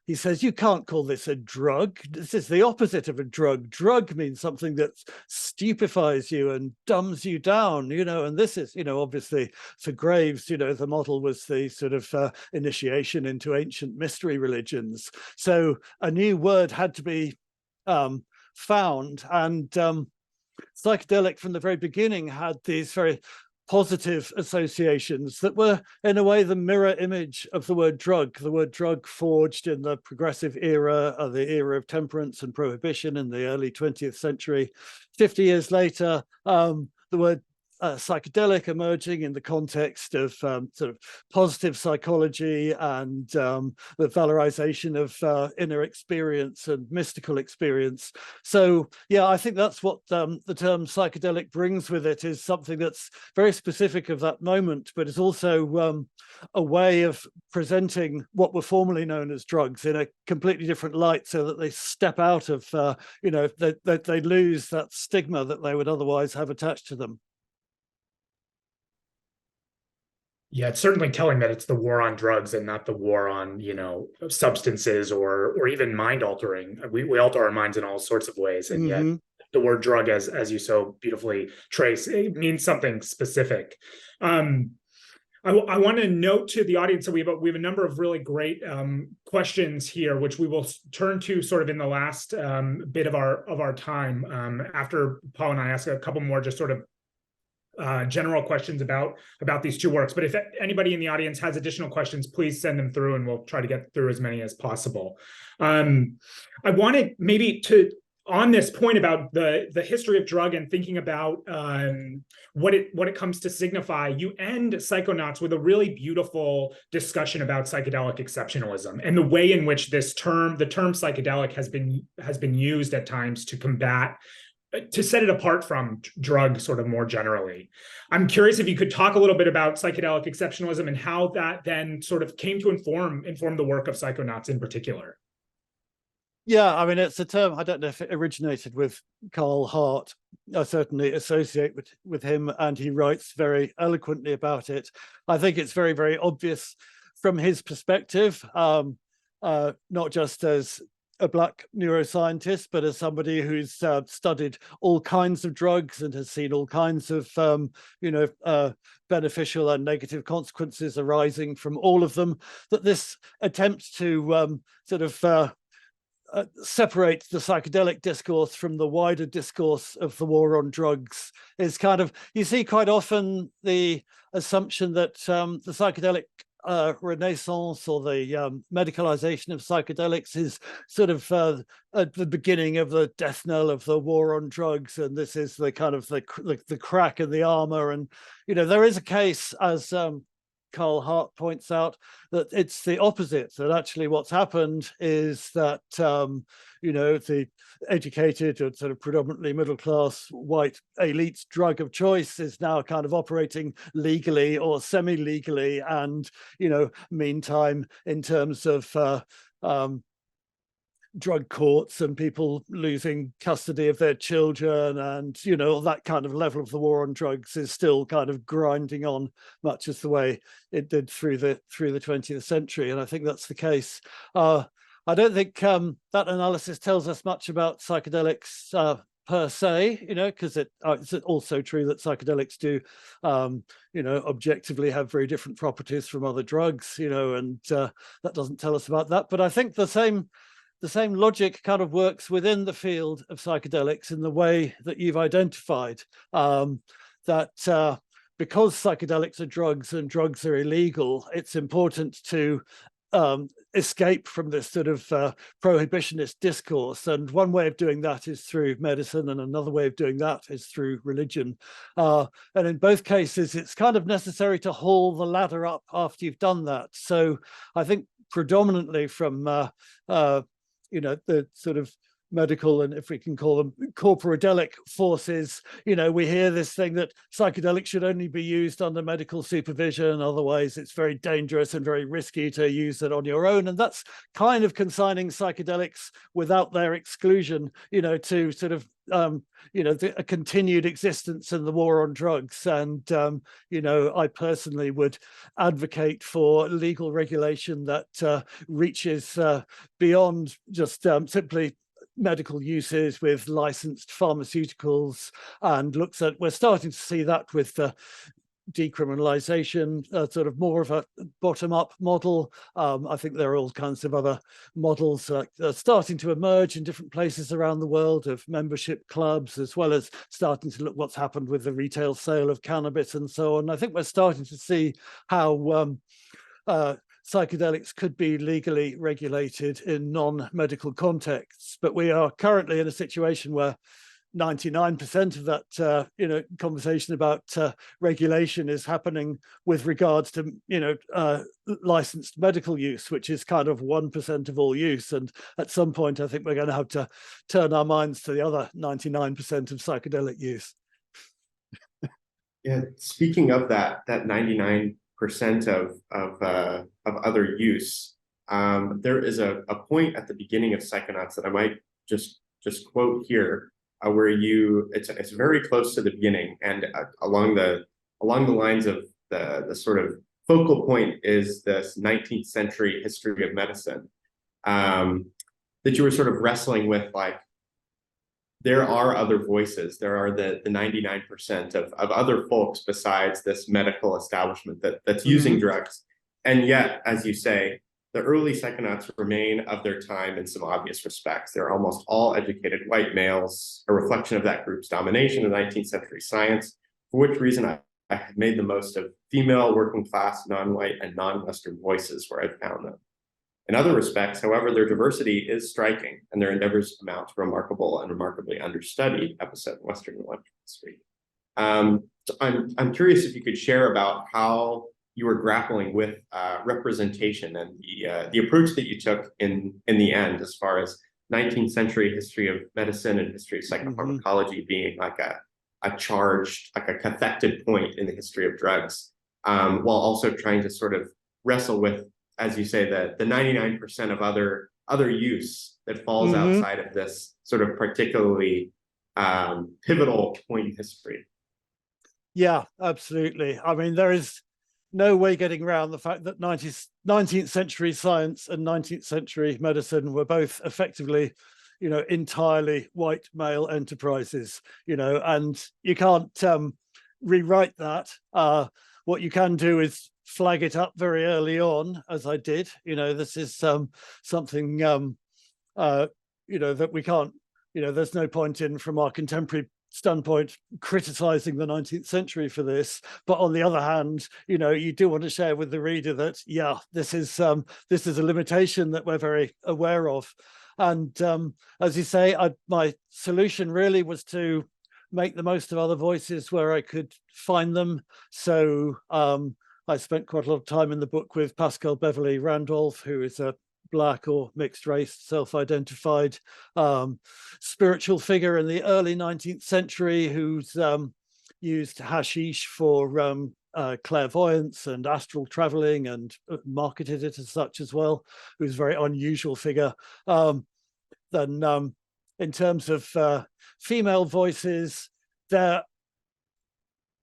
he says, you can't call this a drug. This is the opposite of a drug. Drug means something that stupefies you and dumbs you down, and this is, obviously for Graves, the model was the sort of initiation into ancient mystery religions. So a new word had to be found, and psychedelic from the very beginning had these very positive associations that were in a way the mirror image of the word drug forged in the progressive era, the era of temperance and prohibition in the early 20th century. 50 years later, the word psychedelic emerging in the context of sort of positive psychology and the valorization of inner experience and mystical experience. So yeah, I think that's what the term psychedelic brings with it, is something that's very specific of that moment, but is also a way of presenting what were formerly known as drugs in a completely different light, so that they step out of, they lose that stigma that they would otherwise have attached to them. Yeah, it's certainly telling that it's the war on drugs and not the war on, substances or even mind altering. We alter our minds in all sorts of ways, and yet Hmm. the word drug, as you so beautifully trace, it means something specific. Um, I want to note to the audience that we have a number of really great questions here, which we will turn to sort of in the last bit of our time after Paul and I ask a couple more just sort of general questions about these two works. But if anybody in the audience has additional questions, please send them through, and we'll try to get through as many as possible. I wanted maybe to, on this point about the history of drug and thinking about what it comes to signify, you end Psychonauts with a really beautiful discussion about psychedelic exceptionalism and the way in which the term psychedelic has been used at times to set it apart from drug sort of more generally. I'm curious if you could talk a little bit about psychedelic exceptionalism and how that then sort of came to inform the work of Psychonauts in particular. Yeah, I mean, it's a term, I don't know if it originated with Carl Hart. I certainly associate with him, and he writes very eloquently about it. I think it's very, very obvious from his perspective, not just as a Black neuroscientist, but as somebody who's studied all kinds of drugs and has seen all kinds of, beneficial and negative consequences arising from all of them, that this attempt to separate the psychedelic discourse from the wider discourse of the war on drugs is kind of, you see quite often the assumption that the psychedelic renaissance or the medicalization of psychedelics is sort of at the beginning of the death knell of the war on drugs, and this is the kind of the crack in the armor. And there is a case, as Carl Hart points out, that it's the opposite, that actually what's happened is that the educated and sort of predominantly middle-class white elite drug of choice is now kind of operating legally or semi-legally, and meantime, in terms of drug courts and people losing custody of their children and that kind of level of the war on drugs is still kind of grinding on, much as the way it did through the 20th century. And I think that's the case. I don't think that analysis tells us much about psychedelics per se, because it's also true that psychedelics do objectively have very different properties from other drugs, and that doesn't tell us about that. But I think the same logic kind of works within the field of psychedelics in the way that you've identified, that because psychedelics are drugs and drugs are illegal, it's important to escape from this sort of prohibitionist discourse. And one way of doing that is through medicine, and another way of doing that is through religion. And in both cases, it's kind of necessary to haul the ladder up after you've done that. So I think predominantly from the sort of medical, and if we can call them corporadelic forces, we hear this thing that psychedelics should only be used under medical supervision, otherwise it's very dangerous and very risky to use it on your own. And that's kind of consigning psychedelics without their exclusion, to sort of a continued existence in the war on drugs. And I personally would advocate for legal regulation that reaches beyond just simply medical uses with licensed pharmaceuticals, and looks at, we're starting to see that with decriminalization, sort of more of a bottom-up model. I think there are all kinds of other models starting to emerge in different places around the world of membership clubs, as well as starting to look what's happened with the retail sale of cannabis and so on. I think we're starting to see how psychedelics could be legally regulated in non-medical contexts, but we are currently in a situation where 99% of that conversation about regulation is happening with regards to licensed medical use, which is kind of 1% of all use. And at some point, I think we're going to have to turn our minds to the other 99% of psychedelic use. Yeah, speaking of that 99% of other use, there is a point at the beginning of Psychonauts that I might just quote here, where it's very close to the beginning, and along the lines of the sort of focal point is this 19th century history of medicine, that you were sort of wrestling with, like, there are other voices. There are the 99% of other folks besides this medical establishment that's using drugs. And yet, as you say, the early psychonauts remain of their time in some obvious respects. They're almost all educated white males, a reflection of that group's domination of 19th century science, for which reason I have made the most of female, working class, non-white, and non-Western voices where I've found them. In other respects, however, their diversity is striking, and their endeavors amount to remarkable and remarkably understudied episode in Western intellectual history. So I'm curious if you could share about how you were grappling with representation and the approach that you took in the end, as far as 19th century history of medicine and history of psychopharmacology being like a charged, like a cathected point in the history of drugs, while also trying to sort of wrestle with, as you say, the 99% of other use that falls outside of this sort of particularly pivotal point in history. Yeah, absolutely. I mean, there is no way getting around the fact that 19th century science and 19th century medicine were both effectively, entirely white male enterprises, and you can't rewrite that. What you can do is flag it up very early on, as I did. This is something that we can't, there's no point in, from our contemporary standpoint, criticizing the 19th century for this. But on the other hand, you do want to share with the reader that, yeah, this is a limitation that we're very aware of. And as you say, my solution really was to make the most of other voices where I could find them. So I spent quite a lot of time in the book with Pascal Beverly Randolph, who is a Black or mixed race, self-identified spiritual figure in the early 19th century, who's used hashish for clairvoyance and astral traveling, and marketed it as such as well, who's a very unusual figure. Then in terms of female voices,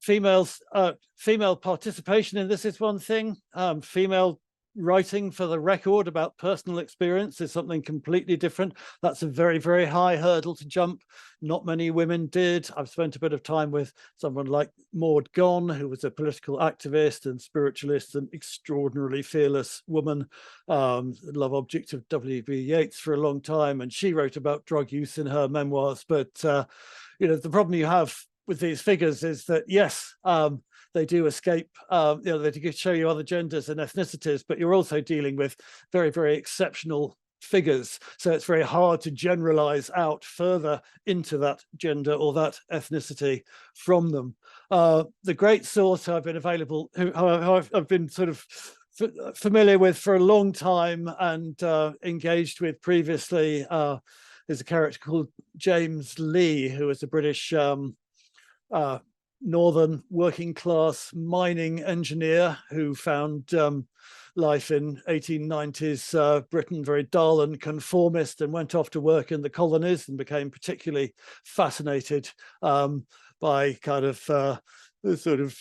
female participation in this is one thing. Female writing for the record about personal experience is something completely different. That's a very, very high hurdle to jump. Not many women did. I've spent a bit of time with someone like Maud Gonne, who was a political activist and spiritualist, an extraordinarily fearless woman, love object of W.B. Yeats for a long time, and she wrote about drug use in her memoirs. But the problem you have with these figures is that, yes, they do escape, they do show you other genders and ethnicities, but you're also dealing with very, very exceptional figures. So it's very hard to generalize out further into that gender or that ethnicity from them. The great source I've been I've been sort of familiar with for a long time and engaged with previously is a character called James Lee, who is a British northern working class mining engineer who found life in 1890s Britain very dull and conformist, and went off to work in the colonies and became particularly fascinated by kind of the sort of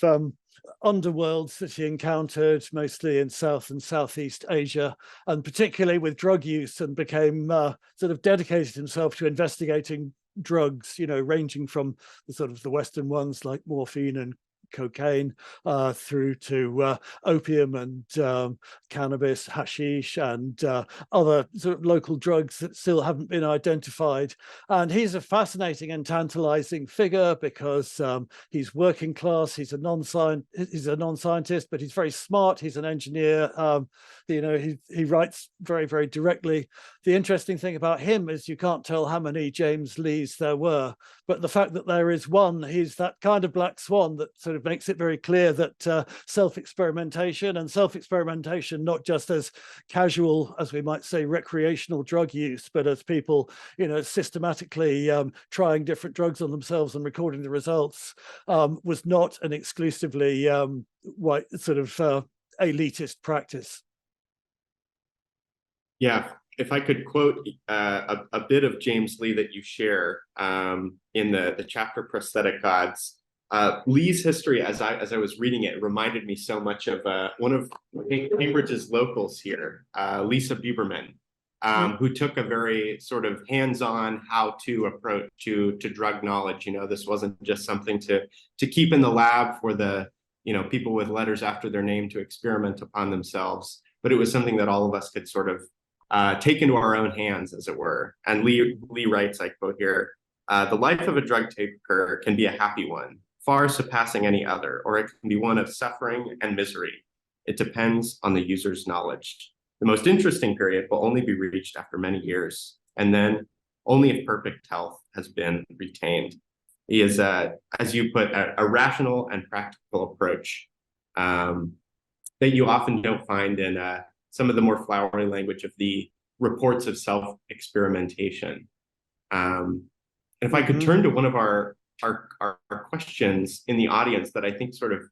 underworlds that he encountered mostly in South and Southeast Asia, and particularly with drug use, and became sort of dedicated himself to investigating drugs, ranging from the sort of the Western ones like morphine and cocaine through to opium and cannabis, hashish, and other sort of local drugs that still haven't been identified. And he's a fascinating and tantalizing figure because he's working class, he's a non-scientist, but he's very smart, he's an engineer, he writes very, very directly. The interesting thing about him is you can't tell how many James Lees there were, but the fact that there is one, he's that kind of black swan that sort of makes it very clear that self-experimentation not just as casual, as we might say, recreational drug use, but as people, systematically trying different drugs on themselves and recording the results, was not an exclusively white sort of elitist practice. Yeah, if I could quote a bit of James Lee that you share in the chapter Prosthetic Gods, Lee's history, as I was reading it, reminded me so much of one of Cambridge's locals here, Lisa Bieberman, who took a very sort of hands-on how-to approach to drug knowledge. This wasn't just something to keep in the lab for the people with letters after their name to experiment upon themselves, but it was something that all of us could sort of take into our own hands, as it were. And Lee writes, I quote here, "The life of a drug taker can be a happy one, far surpassing any other, or it can be one of suffering and misery. It depends on the user's knowledge. The most interesting period will only be reached after many years, and then only if perfect health has been retained." He is, as you put, a rational and practical approach that you often don't find in some of the more flowery language of the reports of self-experimentation. And if I could turn to one of our questions in the audience that I think sort of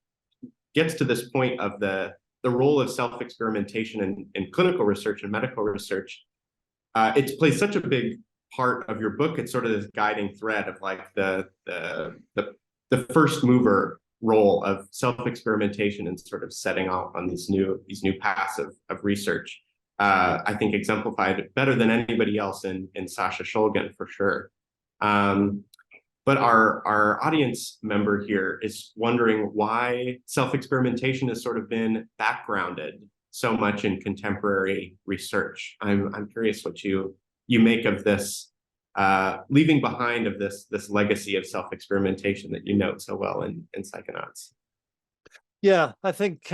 gets to this point of the role of self-experimentation in clinical research and medical research. It plays such a big part of your book. It's sort of this guiding thread of like the first mover role of self-experimentation and sort of setting off on these new paths of research. I think exemplified better than anybody else in Sasha Shulgin, for sure. But our audience member here is wondering why self-experimentation has sort of been backgrounded so much in contemporary research. I'm curious what you make of this leaving behind of this legacy of self-experimentation that you note so well in Psychonauts. Yeah, I think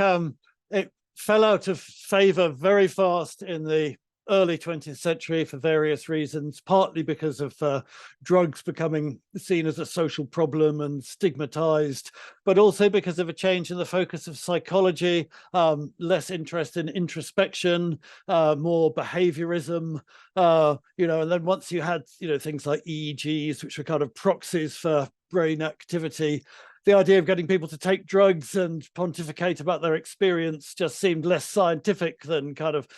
it fell out of favor very fast in the early 20th century for various reasons, partly because of drugs becoming seen as a social problem and stigmatized, but also because of a change in the focus of psychology, less interest in introspection, more behaviorism, and then once you had, things like EEGs, which were kind of proxies for brain activity, the idea of getting people to take drugs and pontificate about their experience just seemed less scientific than kind of,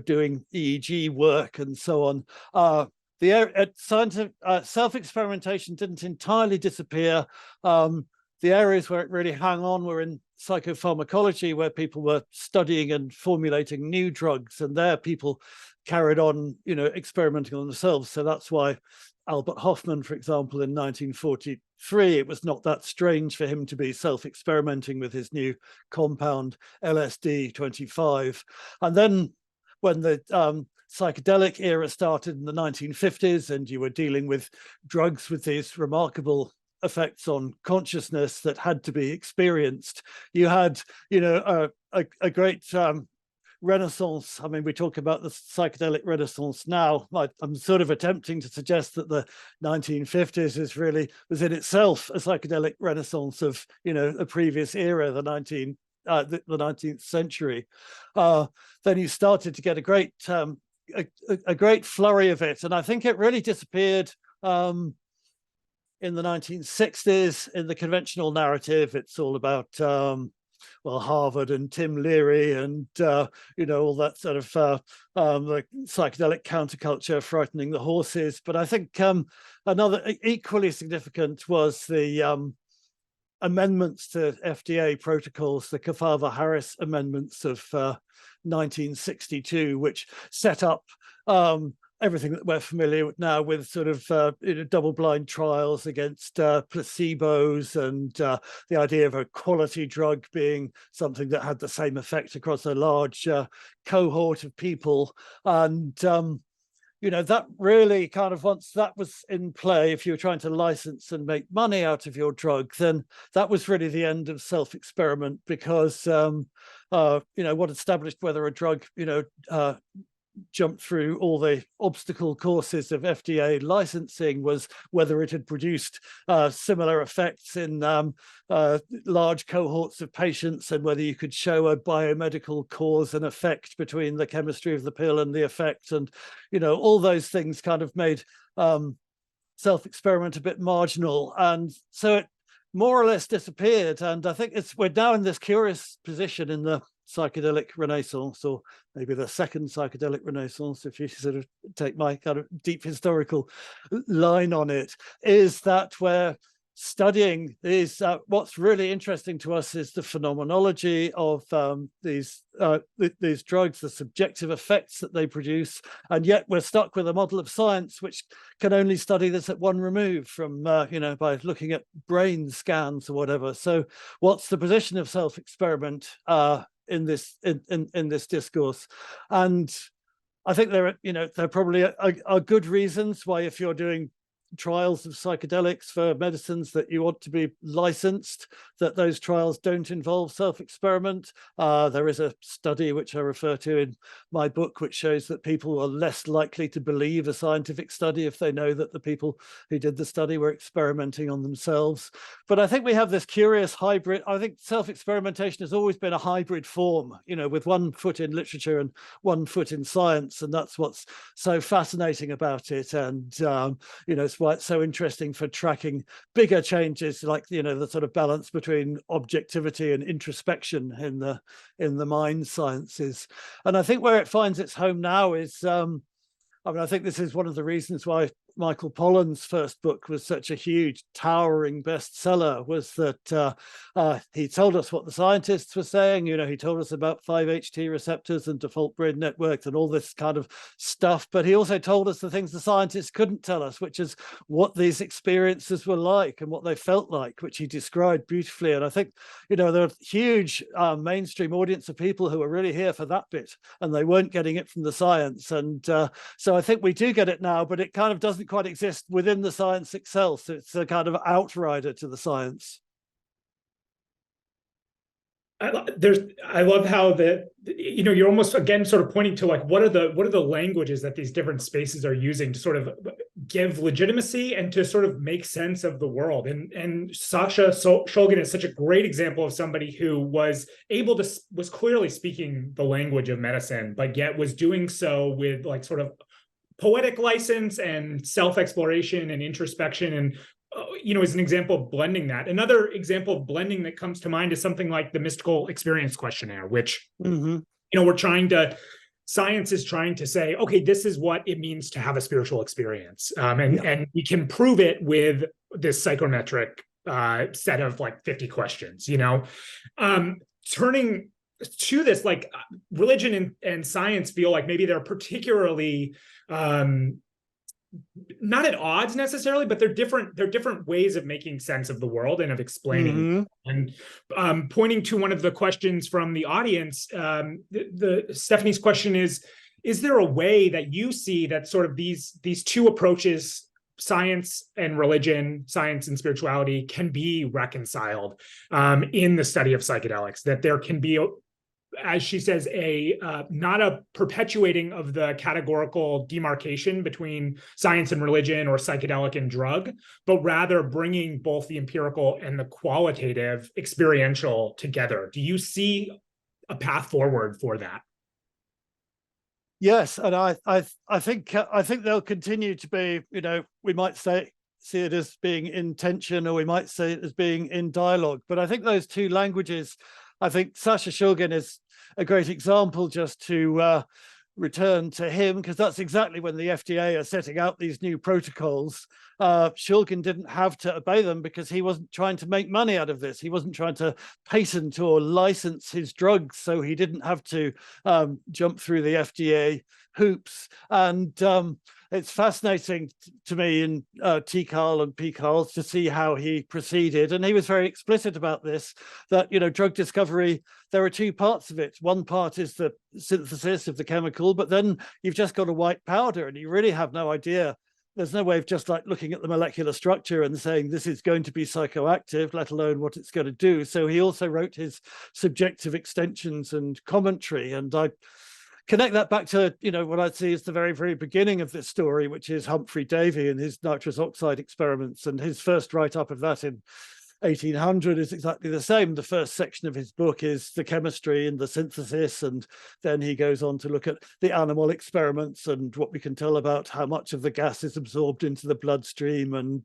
doing EEG work and so on. Self-experimentation didn't entirely disappear. The areas where it really hung on were in psychopharmacology, where people were studying and formulating new drugs, and there people carried on, experimenting on themselves. So that's why Albert Hofmann, for example, in 1943, it was not that strange for him to be self-experimenting with his new compound LSD-25. And then when the psychedelic era started in the 1950s, and you were dealing with drugs with these remarkable effects on consciousness that had to be experienced, you had, a great Renaissance. I mean, we talk about the psychedelic Renaissance now. I'm sort of attempting to suggest that the 1950s was in itself a psychedelic Renaissance of, a previous era, the 19th century. Then you started to get a great flurry of it, and I think it really disappeared in the 1960s in the conventional narrative. It's all about Harvard and Tim Leary and, all that sort of like psychedelic counterculture frightening the horses. But I think another equally significant was the amendments to FDA protocols, the Kefauver-Harris amendments of 1962, which set up everything that we're familiar with now with sort of double-blind trials against placebos, and the idea of a quality drug being something that had the same effect across a large cohort of people. And that really kind of, once that was in play, if you were trying to license and make money out of your drug, then that was really the end of self-experiment, because what established whether a drug jumped through all the obstacle courses of FDA licensing was whether it had produced similar effects in large cohorts of patients, and whether you could show a biomedical cause and effect between the chemistry of the pill and the effect. And, all those things kind of made self-experiment a bit marginal. And so it more or less disappeared. And I think we're now in this curious position in the psychedelic Renaissance, or maybe the second psychedelic Renaissance, if you sort of take my kind of deep historical line on it, is that where studying these, what's really interesting to us is the phenomenology of these drugs, the subjective effects that they produce, and yet we're stuck with a model of science which can only study this at one remove from, by looking at brain scans or whatever. So, what's the position of self-experiment in this discourse? And I think there probably are good reasons why, if you're doing trials of psychedelics for medicines that you want to be licensed, that those trials don't involve self-experiment. There is a study which I refer to in my book which shows that people are less likely to believe a scientific study if they know that the people who did the study were experimenting on themselves. But I think we have this curious hybrid. I think self-experimentation has always been a hybrid form, with one foot in literature and one foot in science, and that's what's so fascinating about it. And it's why it's so interesting for tracking bigger changes, like the sort of balance between objectivity and introspection in the mind sciences. And I think where it finds its home now is, I think this is one of the reasons why Michael Pollan's first book was such a huge, towering bestseller, was that he told us what the scientists were saying. He told us about 5-HT receptors and default brain networks and all this kind of stuff. But he also told us the things the scientists couldn't tell us, which is what these experiences were like and what they felt like, which he described beautifully. And I think, there are a huge mainstream audience of people who are really here for that bit, and they weren't getting it from the science. And so I think we do get it now, but it kind of doesn't quite exist within the science itself. So it's a kind of outrider to the science. I love how you're almost again sort of pointing to like what are the languages that these different spaces are using to sort of give legitimacy and to sort of make sense of the world. And Sasha Shulgin is such a great example of somebody who was clearly speaking the language of medicine, but yet was doing so with like sort of poetic license and self-exploration and introspection, and is an example of blending that. Another example of blending that comes to mind is something like the mystical experience questionnaire, which science is trying to say, okay, this is what it means to have a spiritual experience, and we can prove it with this psychometric set of like 50 questions. Turning to this, like religion and science feel like maybe they're particularly not at odds necessarily, but they're different ways of making sense of the world and of explaining. And pointing to one of the questions from the audience, Stephanie's question is there a way that you see that sort of these two approaches, science and religion, science and spirituality, can be reconciled in the study of psychedelics, that there can be, as she says, not a perpetuating of the categorical demarcation between science and religion or psychedelic and drug, but rather bringing both the empirical and the qualitative experiential together? Do you see a path forward for that? Yes, and I think they'll continue to be, we might see it as being in tension, or we might say it as being in dialogue. But I think those two languages, I think Sasha Shulgin is a great example, just to return to him, because that's exactly when the FDA are setting out these new protocols. Shulgin didn't have to obey them because he wasn't trying to make money out of this. He wasn't trying to patent or license his drugs, so he didn't have to jump through the FDA hoops. And it's fascinating to me in TCAL and PCALs to see how he proceeded. And he was very explicit about this, that, drug discovery, there are two parts of it. One part is the synthesis of the chemical, but then you've just got a white powder and you really have no idea. There's no way of just like looking at the molecular structure and saying this is going to be psychoactive, let alone what it's going to do. So he also wrote his subjective extensions and commentary. And I connect that back to, what I'd see as the very, very beginning of this story, which is Humphrey Davy and his nitrous oxide experiments. And his first write-up of that in 1800 is exactly the same. The first section of his book is the chemistry and the synthesis, and then he goes on to look at the animal experiments and what we can tell about how much of the gas is absorbed into the bloodstream. And,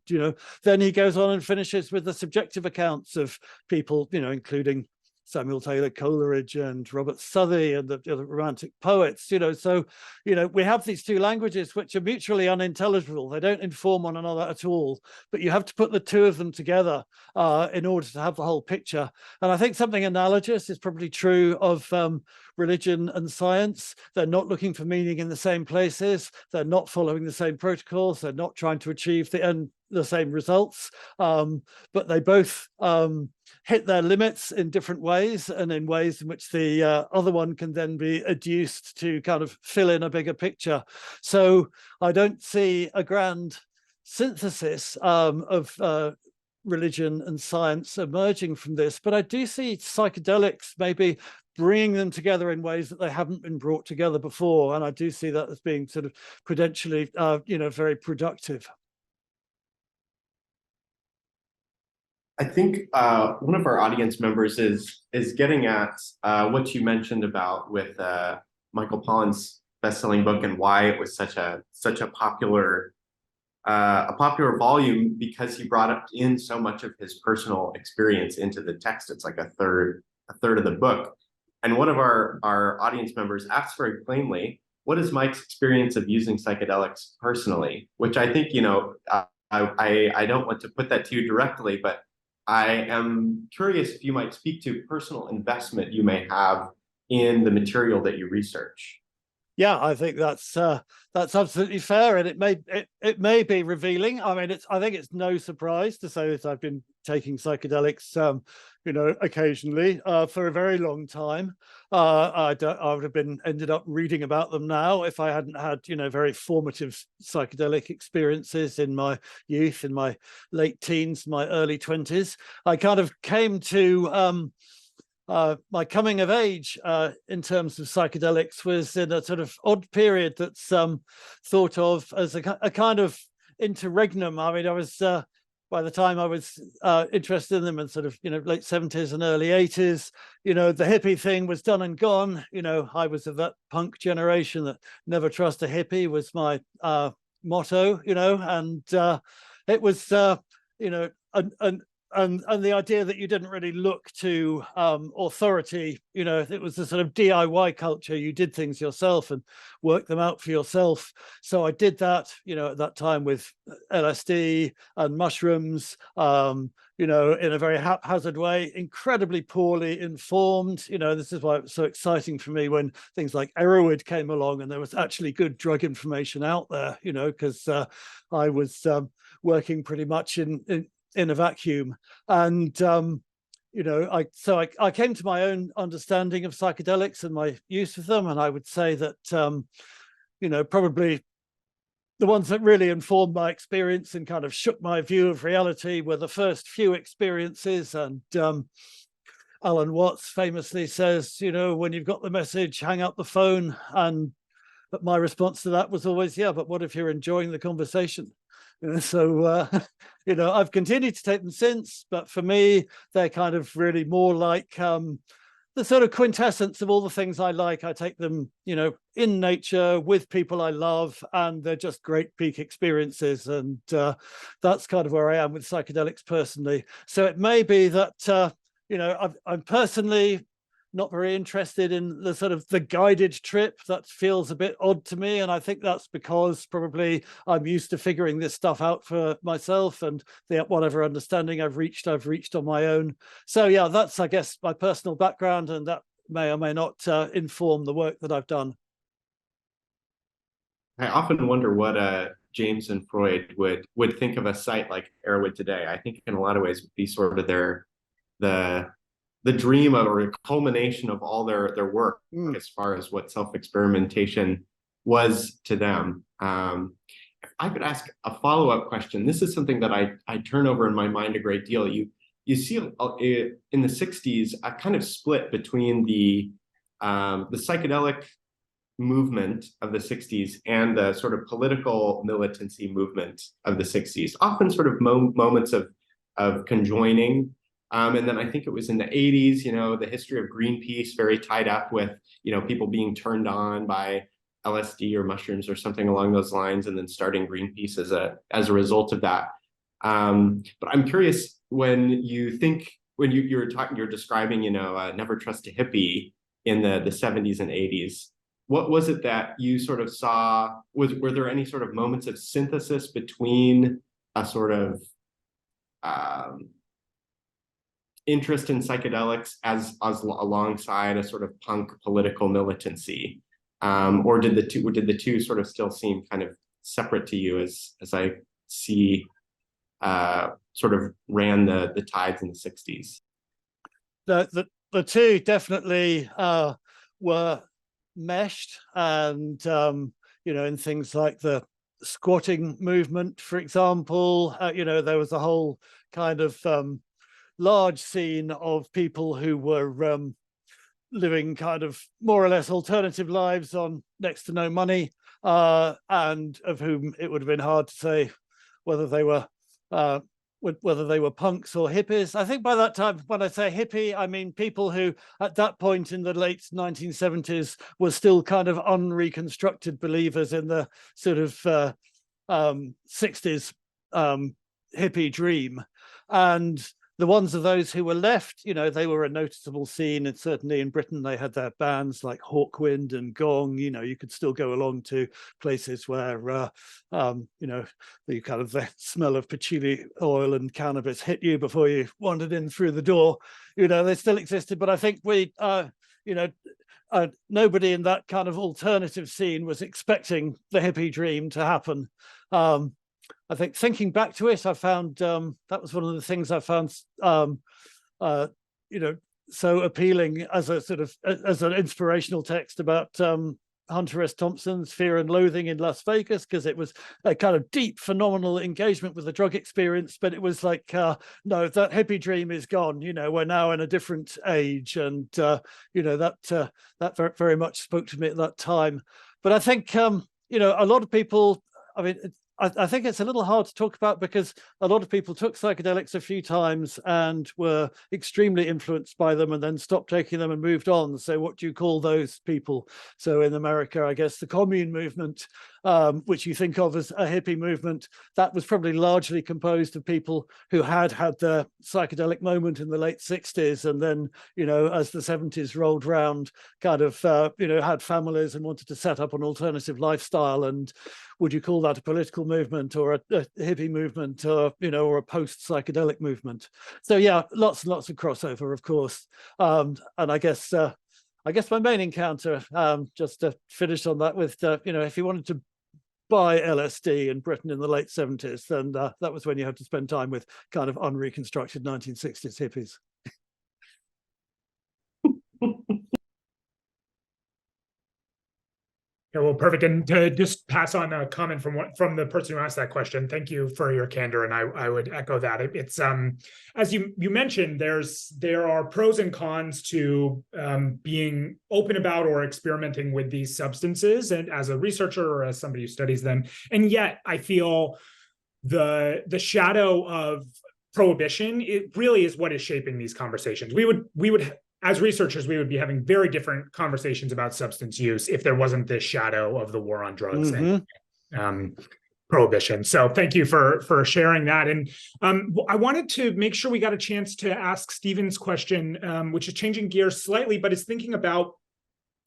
then he goes on and finishes with the subjective accounts of people, including Samuel Taylor Coleridge and Robert Southey and the Romantic poets, so, we have these two languages which are mutually unintelligible. They don't inform one another at all, but you have to put the two of them together in order to have the whole picture. And I think something analogous is probably true of religion and science. They're not looking for meaning in the same places. They're not following the same protocols. They're not trying to achieve the same results, but they both hit their limits in different ways, and in ways in which the other one can then be adduced to kind of fill in a bigger picture. So I don't see a grand synthesis of religion and science emerging from this, but I do see psychedelics maybe bringing them together in ways that they haven't been brought together before, and I do see that as being sort of potentially, very productive. I think one of our audience members is getting at what you mentioned about with Michael Pollan's best-selling book and why it was such a popular volume, because he brought in so much of his personal experience into the text. It's like a third of the book. And one of our audience members asks very plainly, what is Mike's experience of using psychedelics personally? Which I think, I don't want to put that to you directly, but I am curious if you might speak to personal investment you may have in the material that you research. Yeah, I think that's absolutely fair, and it may be revealing. I mean, I think it's no surprise to say that I've been taking psychedelics, occasionally for a very long time. I would have ended up reading about them now if I hadn't had very formative psychedelic experiences in my youth, in my late teens, my early 20s. I kind of came to my coming of age in terms of psychedelics was in a sort of odd period that's thought of as a kind of interregnum. I mean, I was by the time I was interested in them in sort of late 70s and early 80s, the hippie thing was done and gone. I was of that punk generation that never trust a hippie was my motto. And it was and the idea that you didn't really look to authority, it was a sort of DIY culture. You did things yourself and worked them out for yourself. So I did that, at that time with LSD and mushrooms, in a very haphazard way, incredibly poorly informed. This is why it was so exciting for me when things like Erowid came along and there was actually good drug information out there, because I was working pretty much in a vacuum. And I came to my own understanding of psychedelics and my use of them, and I would say that probably the ones that really informed my experience and kind of shook my view of reality were the first few experiences. And Alan Watts famously says, when you've got the message, hang up the phone. But my response to that was always, yeah, but what if you're enjoying the conversation? So, I've continued to take them since, but for me, they're kind of really more like the sort of quintessence of all the things I like. I take them, in nature with people I love, and they're just great peak experiences. And that's kind of where I am with psychedelics personally. So it may be that, I'm personally not very interested in the sort of the guided trip. That feels a bit odd to me, and I think that's because probably I'm used to figuring this stuff out for myself, and whatever understanding I've reached on my own. So yeah, that's, I guess, my personal background, and that may or may not inform the work that I've done. I often wonder what James and Freud would think of a site like Erowid today. I think in a lot of ways would be sort of the dream of, or a culmination of all their work as far as what self-experimentation was to them. If I could ask a follow-up question, this is something that I turn over in my mind a great deal. You see in the 60s a kind of split between the psychedelic movement of the 60s and the sort of political militancy movement of the 60s, often sort of moments of conjoining. And then I think it was in the 80s, the history of Greenpeace, very tied up with, people being turned on by LSD or mushrooms or something along those lines, and then starting Greenpeace as a result of that. But I'm curious, when you think when you were talking, you're describing, Never Trust a Hippie in the 70s and 80s. What was it that you sort of saw? Were there any sort of moments of synthesis between a sort of interest in psychedelics as alongside a sort of punk political militancy, or did the two sort of still seem kind of separate to you as I see sort of ran the tides in the 60s? The two definitely were meshed, and in things like the squatting movement, for example, there was a whole kind of large scene of people who were living kind of more or less alternative lives on next to no money, and of whom it would have been hard to say whether they were punks or hippies. I think by that time, when I say hippie, I mean people who at that point in the late 1970s were still kind of unreconstructed believers in the sort of 60s hippie dream. And the ones of those who were left, they were a noticeable scene, and certainly in Britain they had their bands like Hawkwind and Gong. You could still go along to places where the kind of the smell of patchouli oil and cannabis hit you before you wandered in through the door. They still existed, but I think nobody in that kind of alternative scene was expecting the hippie dream to happen. I think thinking back to it, I found that was one of the things I found, so appealing as a sort of as an inspirational text about Hunter S. Thompson's Fear and Loathing in Las Vegas, because it was a kind of deep, phenomenal engagement with the drug experience. But it was like, no, that hippie dream is gone. We're now in a different age, and that very much spoke to me at that time. But I think a lot of people. I mean, I think it's a little hard to talk about because a lot of people took psychedelics a few times and were extremely influenced by them and then stopped taking them and moved on. So what do you call those people? So in America, I guess the commune movement, which you think of as a hippie movement, that was probably largely composed of people who had their psychedelic moment in the late 60s. And then, as the 70s rolled round, kind of, had families and wanted to set up an alternative lifestyle. And would you call that a political movement or a hippie movement, or or a post-psychedelic movement? So yeah, lots and lots of crossover, of course. And I guess my main encounter, just to finish on that, with if you wanted to buy LSD in Britain in the late 70s, then that was when you had to spend time with kind of unreconstructed 1960s hippies. Yeah, well, perfect. And to just pass on a comment from the person who asked that question, thank you for your candor, and I would echo that. It's as you mentioned, there are pros and cons to being open about or experimenting with these substances, and as a researcher or as somebody who studies them. And yet, I feel the shadow of prohibition, it really is what is shaping these conversations. We would as researchers, we would be having very different conversations about substance use if there wasn't this shadow of the war on drugs and prohibition. So thank you for sharing that. And I wanted to make sure we got a chance to ask Stephen's question, which is changing gears slightly, but is thinking about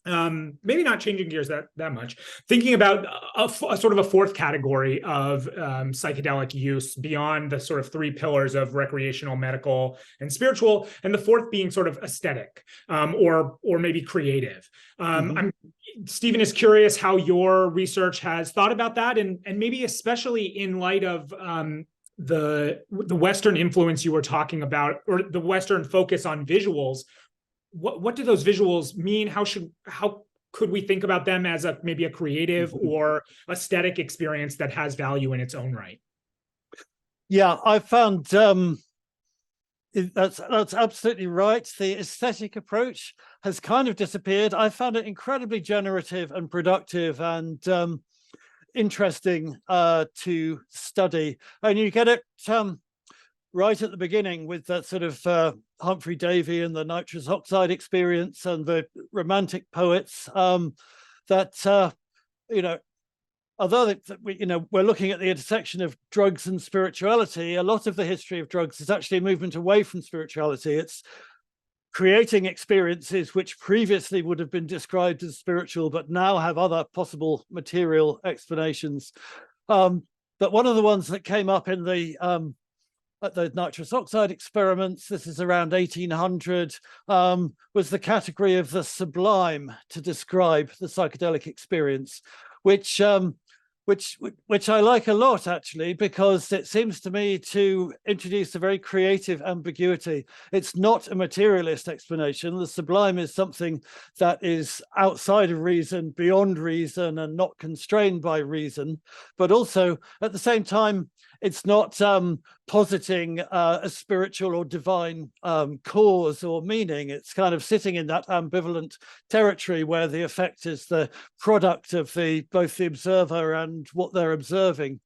maybe not changing gears that much, thinking about a sort of a fourth category of psychedelic use beyond the sort of three pillars of recreational, medical, and spiritual, and the fourth being sort of aesthetic, or maybe creative. Stephen is curious how your research has thought about that, and maybe especially in light of the Western influence you were talking about, or the Western focus on visuals. What do those visuals mean? How could we think about them as maybe a creative or aesthetic experience that has value in its own right? Yeah, I found that's absolutely right. The aesthetic approach has kind of disappeared. I found it incredibly generative and productive and interesting to study. And you get it right at the beginning with that sort of Humphrey Davy and the nitrous oxide experience and the romantic poets that although we're looking at the intersection of drugs and spirituality, a lot of the history of drugs is actually a movement away from spirituality. It's creating experiences which previously would have been described as spiritual, but now have other possible material explanations. But one of the ones that came up in the nitrous oxide experiments, this is around 1800, was the category of the sublime to describe the psychedelic experience, which I like a lot, actually, because it seems to me to introduce a very creative ambiguity. It's not a materialist explanation. The sublime is something that is outside of reason, beyond reason, and not constrained by reason. But also, at the same time, it's not positing a spiritual or divine cause or meaning. It's kind of sitting in that ambivalent territory where the effect is the product of both the observer and what they're observing.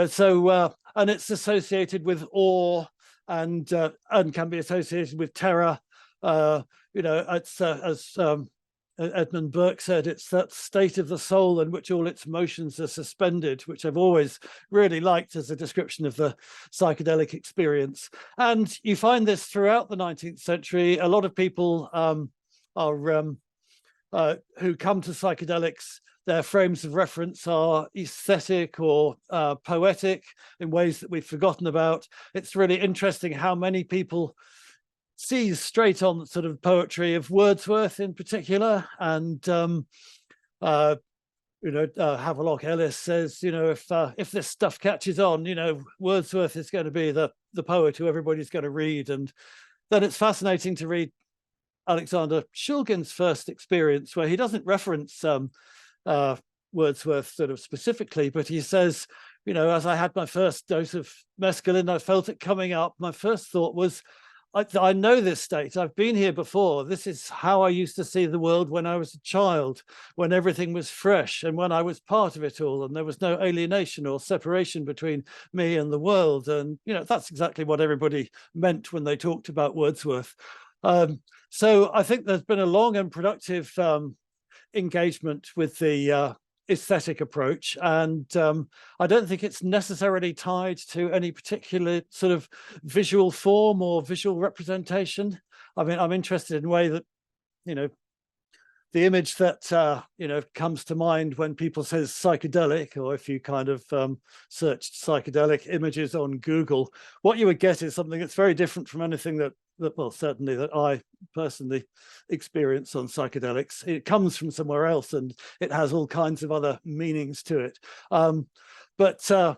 So and it's associated with awe and can be associated with terror. It's as Edmund Burke said, it's that state of the soul in which all its motions are suspended, which I've always really liked as a description of the psychedelic experience. And you find this throughout the 19th century. A lot of people who come to psychedelics, their frames of reference are aesthetic or poetic in ways that we've forgotten about. It's really interesting how many people sees straight on sort of poetry of Wordsworth in particular, and Havelock Ellis says, if this stuff catches on, Wordsworth is going to be the poet who everybody's going to read. And then it's fascinating to read Alexander Shulgin's first experience, where he doesn't reference Wordsworth sort of specifically, but he says, as I had my first dose of mescaline, I felt it coming up. My first thought was, I know this state. I've been here before. This is how I used to see the world when I was a child, when everything was fresh and when I was part of it all, and there was no alienation or separation between me and the world. And that's exactly what everybody meant when they talked about Wordsworth. So I think there's been a long and productive engagement with the aesthetic approach, and I don't think it's necessarily tied to any particular sort of visual form or visual representation. I mean, I'm interested in a way that the image that comes to mind when people say psychedelic, or if you kind of searched psychedelic images on Google, what you would get is something that's very different from anything that certainly that I personally experience on psychedelics. It comes from somewhere else, and it has all kinds of other meanings to it. But I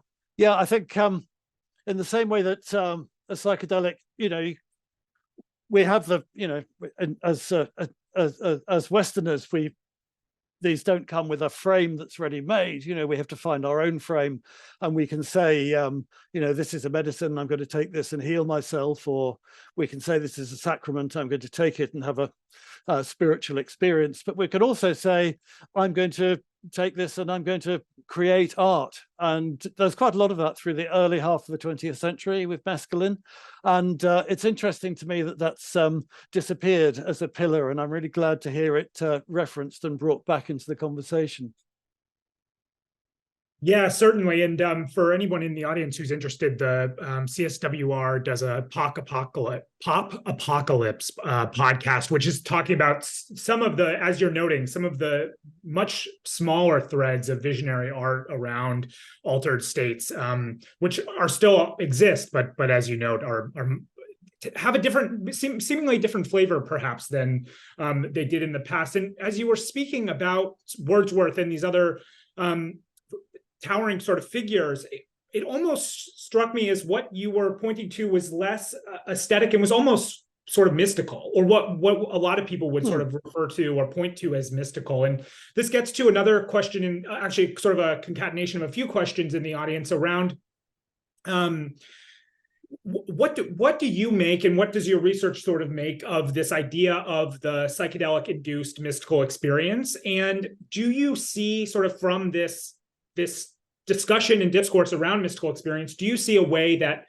think in the same way that a psychedelic, we have as Westerners, these don't come with a frame that's ready made. We have to find our own frame, and we can say, this is a medicine, I'm going to take this and heal myself, or we can say this is a sacrament, I'm going to take it and have a spiritual experience. But we can also say, I'm going to take this and I'm going to create art. And there's quite a lot of that through the early half of the 20th century with Mescaline. And it's interesting to me that that's disappeared as a pillar, and I'm really glad to hear it referenced and brought back into the conversation. Yeah, certainly. And for anyone in the audience who's interested, the CSWR does a Pop Apocalypse podcast, which is talking about some of the, as you're noting, some of the much smaller threads of visionary art around altered states, which are still exist, but as you note, are have a different, seemingly different flavor, perhaps, than they did in the past. And as you were speaking about Wordsworth and these other towering sort of figures, it almost struck me as what you were pointing to was less aesthetic and was almost sort of mystical, or what a lot of people would sort of refer to or point to as mystical. And this gets to another question, and actually sort of a concatenation of a few questions in the audience around what do you make, and what does your research sort of make of this idea of the psychedelic induced mystical experience? And do you see sort of from this discussion and discourse around mystical experience, do you see a way that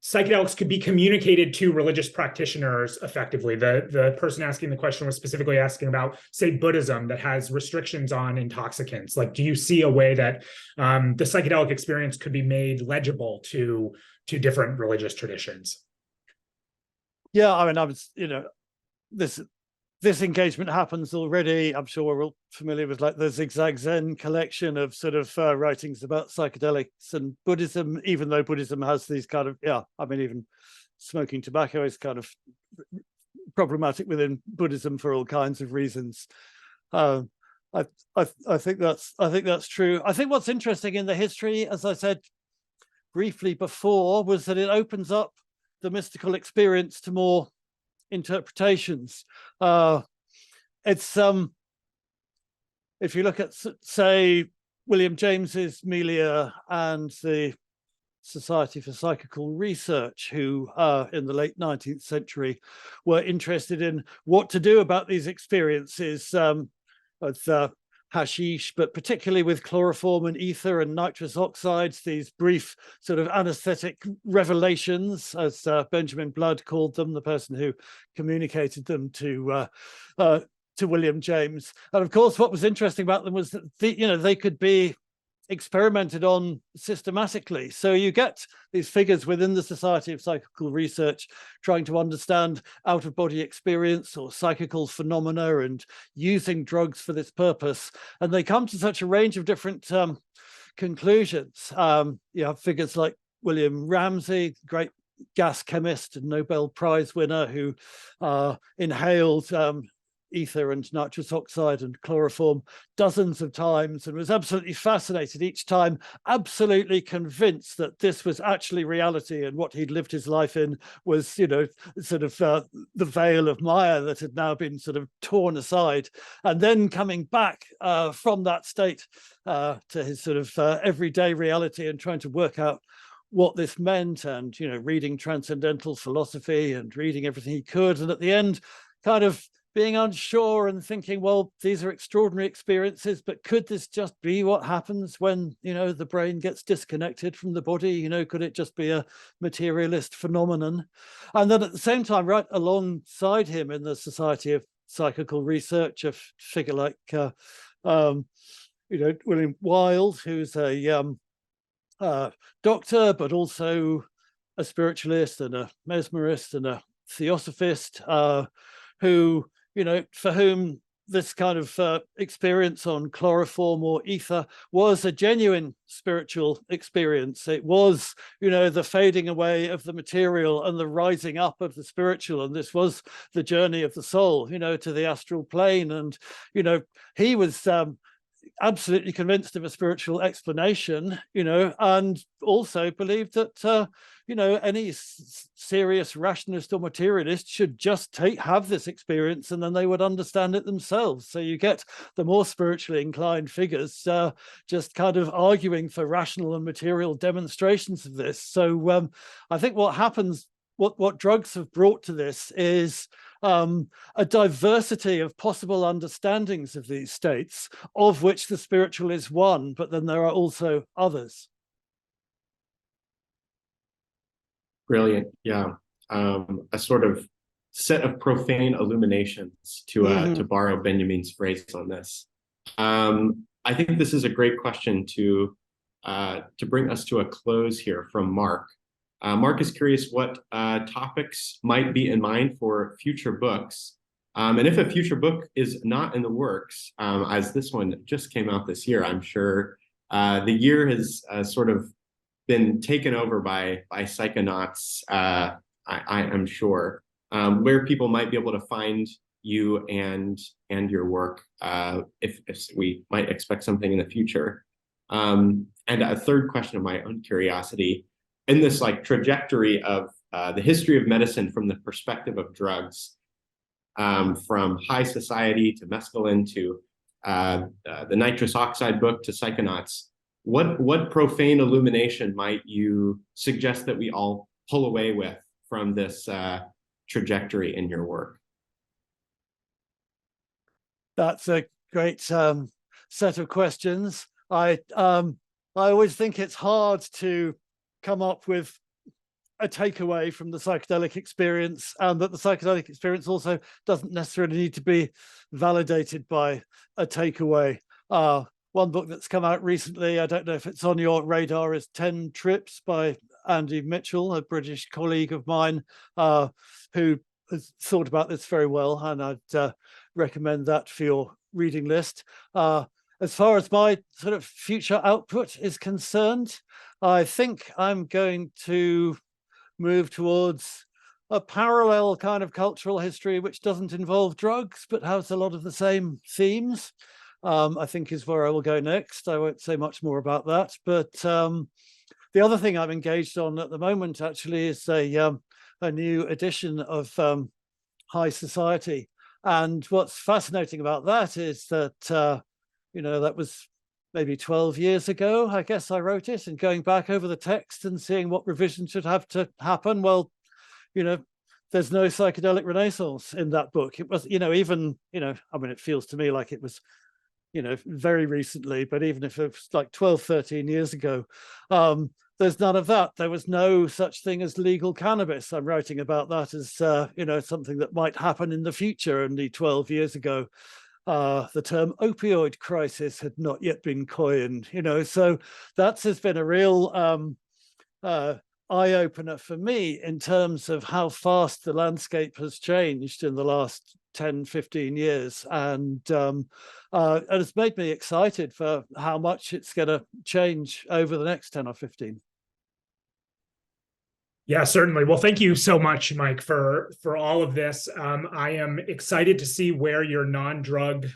psychedelics could be communicated to religious practitioners effectively. The person asking the question was specifically asking about, say, Buddhism that has restrictions on intoxicants. Like, do you see a way that the psychedelic experience could be made legible to different religious traditions? Yeah, I mean, I was, this engagement happens already. I'm sure we're all familiar with like the Zigzag Zen collection of sort of writings about psychedelics and Buddhism, even though Buddhism has these kind of, even smoking tobacco is kind of problematic within Buddhism for all kinds of reasons. I think that's true. I think what's interesting in the history, as I said briefly before, was that it opens up the mystical experience to more interpretations. It's if you look at, say, William James's Melia and the Society for Psychical Research, who in the late 19th century were interested in what to do about these experiences with hashish, but particularly with chloroform and ether and nitrous oxides, these brief sort of anesthetic revelations, as Benjamin Blood called them, the person who communicated them to William James. And of course, what was interesting about them was that they could be experimented on systematically. So you get these figures within the Society of Psychical Research trying to understand out-of-body experience or psychical phenomena and using drugs for this purpose. And they come to such a range of different conclusions. You have figures like William Ramsay, great gas chemist and Nobel Prize winner, who inhaled ether and nitrous oxide and chloroform dozens of times and was absolutely fascinated each time, absolutely convinced that this was actually reality and what he'd lived his life in was, sort of the veil of Maya that had now been sort of torn aside. And then coming back from that state to his sort of everyday reality and trying to work out what this meant, and reading transcendental philosophy and reading everything he could, and at the end kind of being unsure and thinking, well, these are extraordinary experiences, but could this just be what happens when, the brain gets disconnected from the body? Could it just be a materialist phenomenon? And then at the same time, right alongside him in the Society of Psychical Research, a figure like, William Wilde, who's a doctor, but also a spiritualist and a mesmerist and a theosophist, who, for whom this kind of experience on chloroform or ether was a genuine spiritual experience. It was, the fading away of the material and the rising up of the spiritual. And this was the journey of the soul, to the astral plane. And, he was absolutely convinced of a spiritual explanation, and also believed that, any serious rationalist or materialist should just have this experience and then they would understand it themselves. So you get the more spiritually inclined figures just kind of arguing for rational and material demonstrations of this. So I think what happens, what drugs have brought to this is a diversity of possible understandings of these states, of which the spiritual is one, but then there are also others. Brilliant. Yeah. A sort of set of profane illuminations, to borrow Benjamin's phrase on this. I think this is a great question to bring us to a close here from Mark. Mark is curious what topics might be in mind for future books. And if a future book is not in the works, as this one just came out this year, I'm sure the year has sort of been taken over by Psychonauts, I am sure, where people might be able to find you and your work, if we might expect something in the future. And a third question of my own curiosity, in this trajectory of the history of medicine from the perspective of drugs, from high society to mescaline to the nitrous oxide book to Psychonauts, what profane illumination might you suggest that we all pull away with from this trajectory in your work? That's a great set of questions. I always think it's hard to come up with a takeaway from the psychedelic experience, and that the psychedelic experience also doesn't necessarily need to be validated by a takeaway. One book that's come out recently, I don't know if it's on your radar, is 10 Trips by Andy Mitchell, a British colleague of mine, who has thought about this very well, and I'd recommend that for your reading list. As far as my sort of future output is concerned, I think I'm going to move towards a parallel kind of cultural history which doesn't involve drugs but has a lot of the same themes. I think is where I will go next. I won't say much more about that, but the other thing I'm engaged on at the moment actually is a new edition of High Society. And what's fascinating about that is that, that was maybe 12 years ago, I guess I wrote it, and going back over the text and seeing what revisions should have to happen. Well, there's no psychedelic renaissance in that book. It was, it feels to me like it was, very recently, but even if it was like 12, 13 years ago, there's none of that. There was no such thing as legal cannabis. I'm writing about that as, something that might happen in the future. Only 12 years ago, the term opioid crisis had not yet been coined, so that has been a real eye-opener for me in terms of how fast the landscape has changed in the last 10, 15 years. And it's made me excited for how much it's going to change over the next 10 or 15. Yeah, certainly. Well, thank you so much, Mike, for all of this. I am excited to see where your non-drug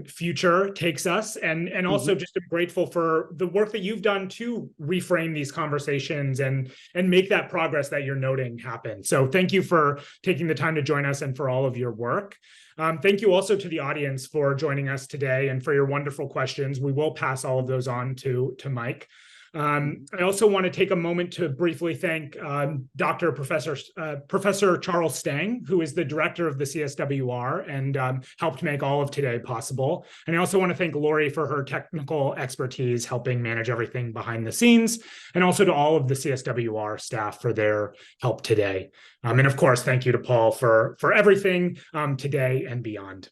future takes us, and also just am grateful for the work that you've done to reframe these conversations and make that progress that you're noting happen. So thank you for taking the time to join us and for all of your work. Thank you also to the audience for joining us today and for your wonderful questions. We will pass all of those on to Mike. I also want to take a moment to briefly thank Professor Charles Stang, who is the director of the CSWR and helped make all of today possible. And I also want to thank Lori for her technical expertise helping manage everything behind the scenes, and also to all of the CSWR staff for their help today. And of course, thank you to Paul for everything today and beyond.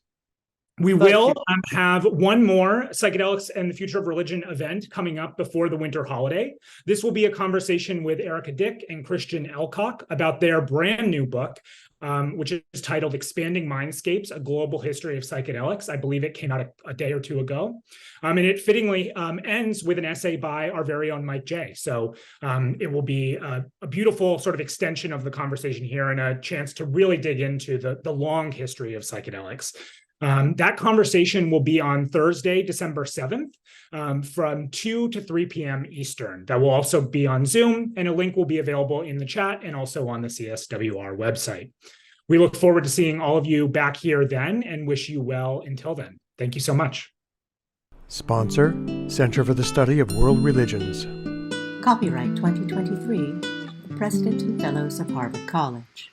We will have one more Psychedelics and the Future of Religion event coming up before the winter holiday. This will be a conversation with Erica Dick and Christian Elcock about their brand new book, which is titled Expanding Mindscapes, A Global History of Psychedelics. I believe it came out a day or two ago. And it fittingly ends with an essay by our very own Mike J. So it will be a beautiful sort of extension of the conversation here and a chance to really dig into the long history of psychedelics. That conversation will be on Thursday, December 7th, from 2 to 3 p.m. Eastern. That will also be on Zoom, and a link will be available in the chat and also on the CSWR website. We look forward to seeing all of you back here then and wish you well until then. Thank you so much. Sponsor, Center for the Study of World Religions. Copyright 2023, the President and Fellows of Harvard College.